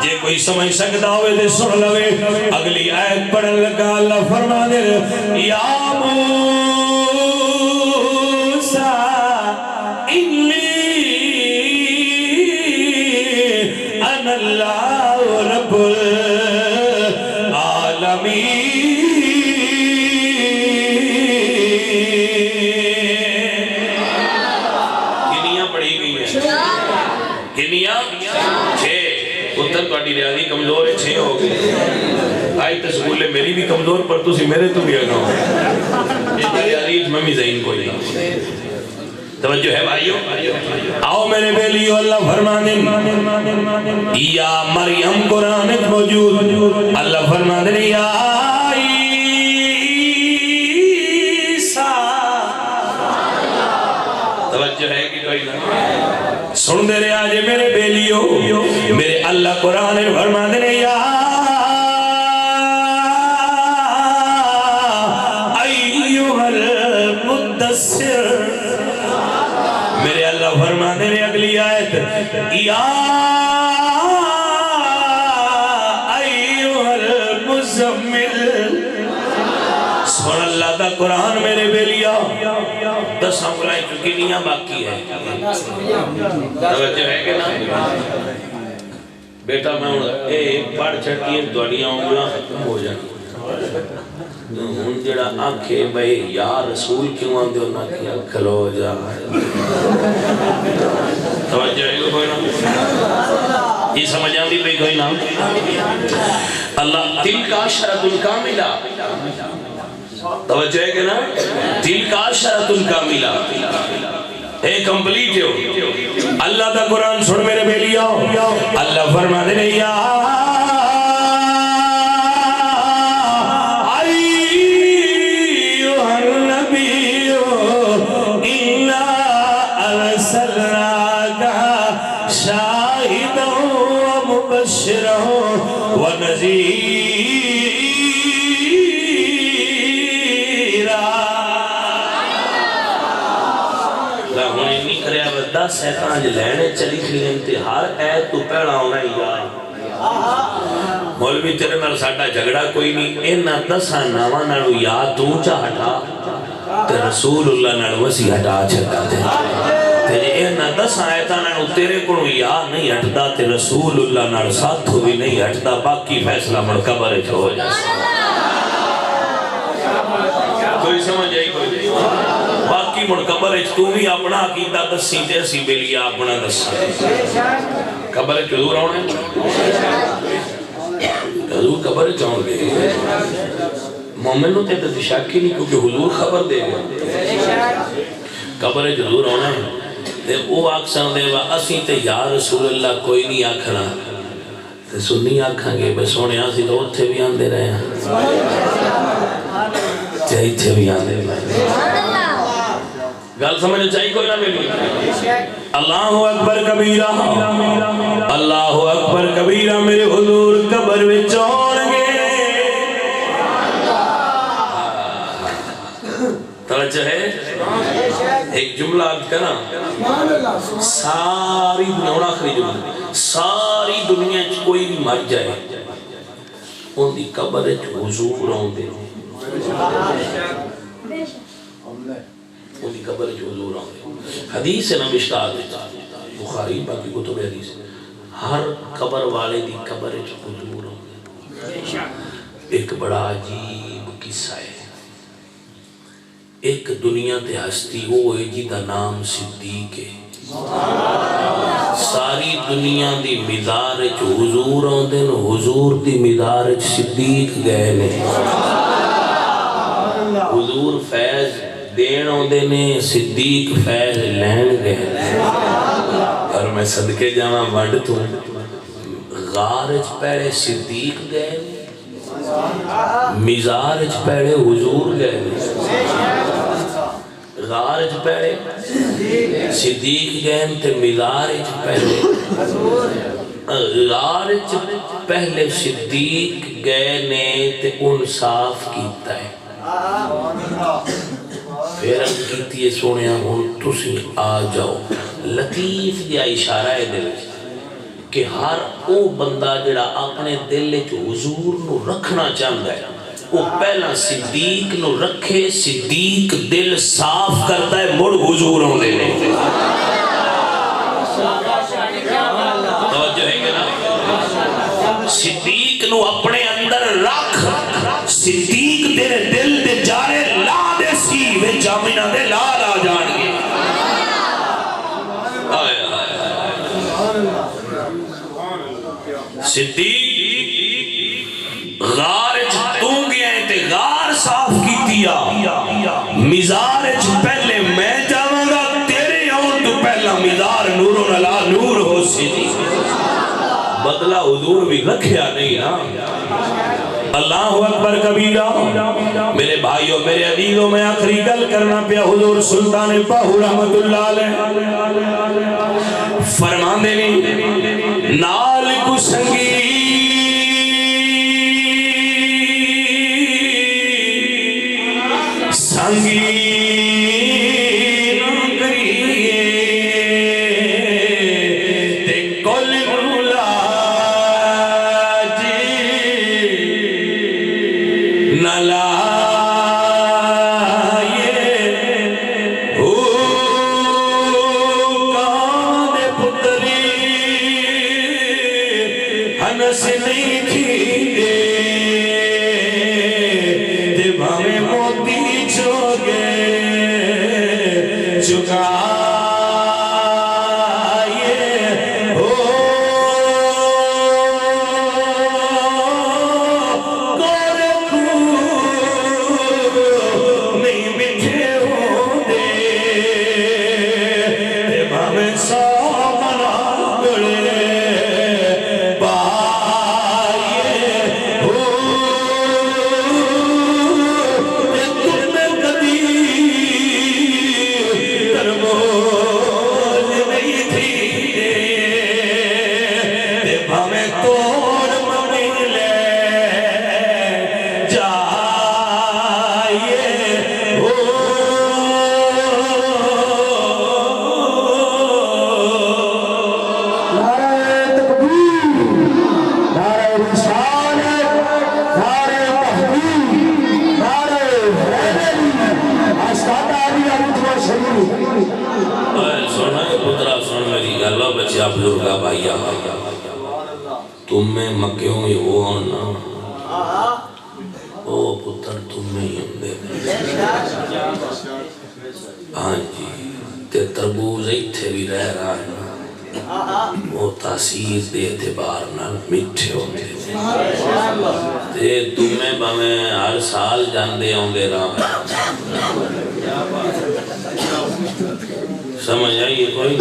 جے کوئی سمجھ سکتا ہوئے دے سن لوے اگلی آیت پڑھن لگا اللہ فرما دے یا اللہ رب تھوڑی ریاضی کمزور ہے 6 ہو گئی آئی تو سکولے میری بھی کمزور پر تسی میرے تو بھی اگاؤں ریاضی ممی زین کوئی نہیں توجہ ہے بھائیو آؤ میرے بیلیو اللہ فرمانے یا مریم قرآن موجود اللہ فرمانے یا توجہ ہے کہ کوئی نہ سن دے رہے آجے میرے بیلیو میرے اللہ قرآن فرما دے رہے یا ایوہ المدثر میرے اللہ فرما دے رہے اگلی آیت یا ایوہ المزمل سن اللہ دا قرآن میرے بیلیا 10 انگلائیں چکی نہیں باقی ہے توجہ ہے کہ نا بیٹا میں ایک پڑھ چھٹی ہے دوڑیاں انگلائیں ختم ہو جائیں ہون جڑا آنکھے بھئی یا رسول کیوں آن دیو نہ کیا کھلو جا توجہ ہے کوئی نا یہ سمجھ آن دی بھئی کوئی نا اللہ تل کا شرط الکاملہ توجہ ہے کہ نا دل کا شرط الکاملہ اے کمپلیٹ ہو اللہ دا قرآن سن میرے بیلیا اللہ فرما دے یا ایوہ النبی انا ارسلناک شاہدا و مبشرا و نذیرا سیطان لینے چلی کھلی انتہار اے تو پہلا ہونا ہی یار مولوی تیرے نال ساڑھا جھگڑا کوئی نہیں اینا 10 ناما نالو یا تو چاہتا تے رسول اللہ نالو وسی ہٹا چھتا دے تیرے اینا 10 آیتا نالو تیرے کنو یا نہیں ہٹتا تے رسول اللہ نالو ساتھو بھی نہیں ہٹتا باقی فیصلہ مڑکبر چھو جائے کوئی سمجھ آئی کوئی باقی مڑکبر تو بھی اپنا عقیدہ دسی تے اسی بیلیا اپنا دسی قبر حضور آنے حضور قبر چاہوں گے مومنوں تے تے شاکی نہیں کیونکہ حضور خبر دے گا قبر حضور آنے تے وہ آکسان دے گا اسی تے یا رسول اللہ کوئی نہیں آکھنا تے سنی آکھاں گے بے سونے آسی تو اتھے بھی آن دے رہے ہیں چاہی تھے بھی آن دے رہے ہیں گل سمجھے چاہیے کوئی نہ ملی اللہ اکبر کبیرہ اللہ اکبر کبیرہ میرے حضور قبر میں چون گے توجہ ہے ایک جملہ آپ کہنا ساری دنیا آخری جملہ ساری دنیا کوئی بھی مر جائے ان دی قبر حضور ہوں دے ان کی قبر جو حضور آنے حدیث سے نمشتاد بخاری باقی کتب حدیث ہر قبر والے دی قبر جو حضور آنے ایک بڑا عجیب قصہ ہے ایک دنیا تے ہستی ہوئے جی دا نام صدیق ہے ساری دنیا دی مدار جو حضور آنے حضور دی مدار جو صدیق گئے نے حضور فیض دین ہوندے نے صدیق فیض لین گئے اور میں صدقے جانا ونڈ تو غارج پہلے صدیق گئے مزارج پہلے حضور گئے غارج پہلے صدیق گئے تے مزارج پہلے غارج پہلے صدیق گئے نے تے ان صاف کیتا ہے پھر کیتی ہے سونیا ہون تسی آ جاؤ لطیف دیا اشارہ ہے دل کہ ہر او بندہ جڑا اپنے دل چ حضور نو رکھنا چاہتا ہے وہ پہلا صدیق نو رکھے صدیق دل صاف کرتا ہے مڑ حضور ہوں دے توجہ ہے کہ نا صدیق نو اپنے اندر رکھ صدیق تیرے دل دے جارے لا دے سی وے جامنہ دے لا لا جان گے صدیق غار تو گیا ہے تے غار صاف کی دیا مزار پہلے میں جاواں گا تیرے آن تو پہلا مزار نور علا نور ہو صدیق بدلہ حضور بھی رکھیا نہیں نا اللہ اکبر کبیرہ میرے بھائیوں میرے عزیزوں میں آخری گل کرنا پیا حضور سلطان باہو رحمت اللہ علیہ فرمان دے نال کو سنگی سنگی تم میں مکیوں یہ وہ آنا او پتر تم میں ہی ہم دے ہاں جی تے تربوز ایتھے بھی رہ رہا ہے وہ تاثیر دے اعتبار نال مٹھے ہوتے تے تم میں بہمیں ہر سال جاندے ہوں دے رہا سمجھ آئیے کوئی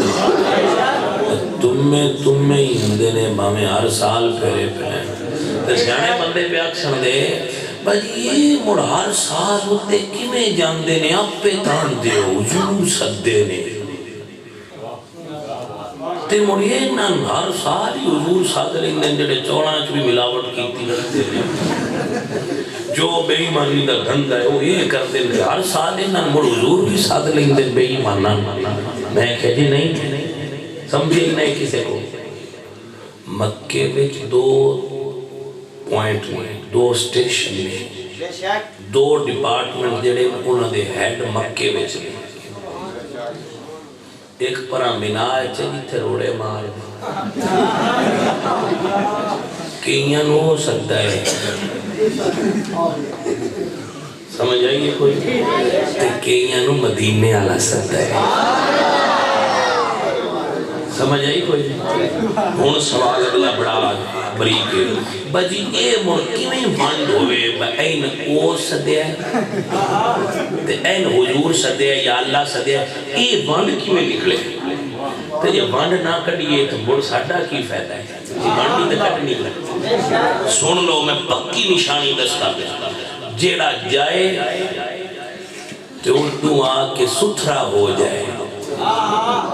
تم میں ہی ہندے نے باہمیں ہر سال پھیرے پھیلیں تو سیانے بندے پہ اکشن دے بھائی یہ مڑ ہر سال ہوتے کمیں جاندے نے آپ پہ تان دے ہو حضور صدے نے تے مڑ یہ نان ہر سال ہی حضور صدے لیں جڑے چوڑاں چوی ملاوٹ کیتی لگتے ہیں جو بے ایمانی دا دھندہ ہے وہ یہ کرتے ہیں ہر سال انہاں مڑ حضور بھی ساتھ لیں دے بے ایمانہ میں کہہ دی نہیں سمجھے نہیں کسے کو مکے وچ دو پوائنٹ میں دو سٹیشن میں دو ڈپارٹمنٹ جڑے انہاں دے ہیڈ مکے وچ ایک پرا منائے چلی تھے روڑے مار کئیاں نو ہو سکتا ہے سمجھ آئیے کوئی کئیاں نو مدینے آلا سکتا ہے سمجھ آئی کوئی ہون سوال اگلا بڑا بریک ہے بجی اے ملکی میں وانڈ ہوئے این او صدیہ تے این حضور صدیہ یا اللہ صدیہ اے وانڈ کی میں نکلے تے یہ وانڈ نہ کڑیے تو بڑ ساڑھا کی فیدہ ہے یہ وانڈی تے کٹ نہیں لگتی سن لو میں پکی نشانی دستا پہ جیڑا جائے تو اردو آ کے ستھرا ہو جائے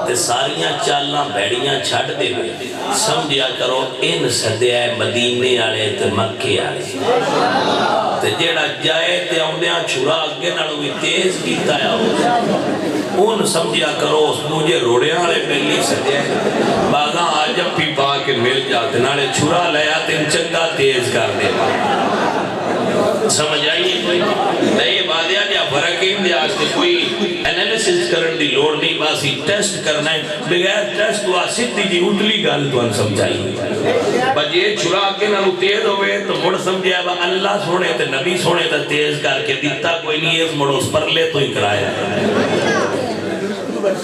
تے ساریاں چالاں بیڑیاں چھڑ دے سمجھیا کرو ان صدیہ مدینے آلے تے مکے آلے تے جیڑا جائے تے آمدیاں چھڑا اگے نالوں بھی تیز کیتا ہے ان سمجھیا کرو مجھے روڑے آلے پہلی صدیہ باغاں آجب بھی پا کے مل جاتے نالے چھڑا لیا تے چنگا تیز کر دے سمجھ آئیے کوئی نئے بادیا کیا فرق ہے اندے آج کوئی انیلیسس کرن دی لوڑ نہیں باسی ٹیسٹ کرنا ہے بغیر ٹیسٹ تو آسیتی جی اٹلی گال تو ان سمجھائی بس یہ چھڑا کے نہ تیز ہوئے تو مڑ سمجھایا با اللہ سونے تے نبی سونے تے تیز کر کے دیتا کوئی نہیں ہے مڑ اس پر لے تو ہی کرایا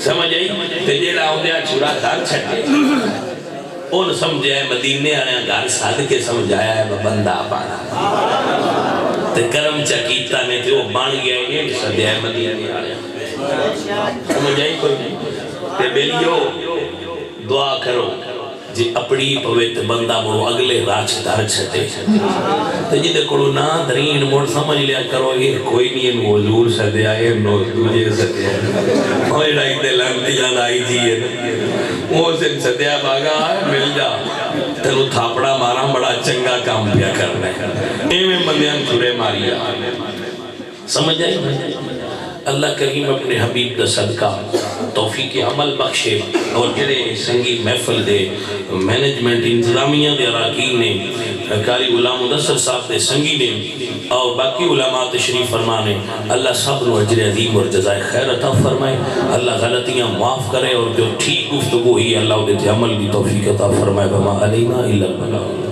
سمجھ آئی تے جیڑا ہوں دیا چھڑا کھار چھٹے ان سمجھائے مدینے آنے گھر ساد کے سمجھایا ہے بندہ پانا تے کرم چکیتا نے تے وہ بان گیا یہ سدیا مدینے آنے سمجھائی کوئی تے بیلیو دعا کرو جی اپنی پویت بندہ مرو اگلے راچ دار چھتے تو جی دے کڑو نا درین موڑ سمجھ لیا کرو یہ کوئی نہیں ان حضور سدیا ہے نو تجھے سدیا ہے ہوئے رائی دے لانتیاں آئی جی ہے وہ سن سدیا باگا ہے مل جا تلو تھاپڑا مارا بڑا چنگا کام پیا کرنے ایمیں مندیان چھوڑے ماریا سمجھ آئی اللہ کریم اپنے حبیب دا صدقہ توفیق عمل بخشے اور جڑے سنگی محفل دے مینجمنٹ انتظامیہ دے اراکین نے قاری غلام مدثر صاحب دے سنگی نے اور باقی علماء تشریف فرمانے اللہ سب نو اجر عظیم اور جزائے خیر عطا فرمائے اللہ غلطیاں معاف کرے اور جو ٹھیک گفتگو ہی اللہ دے عمل کی توفیق عطا فرمائے بما علینا الا البلاغ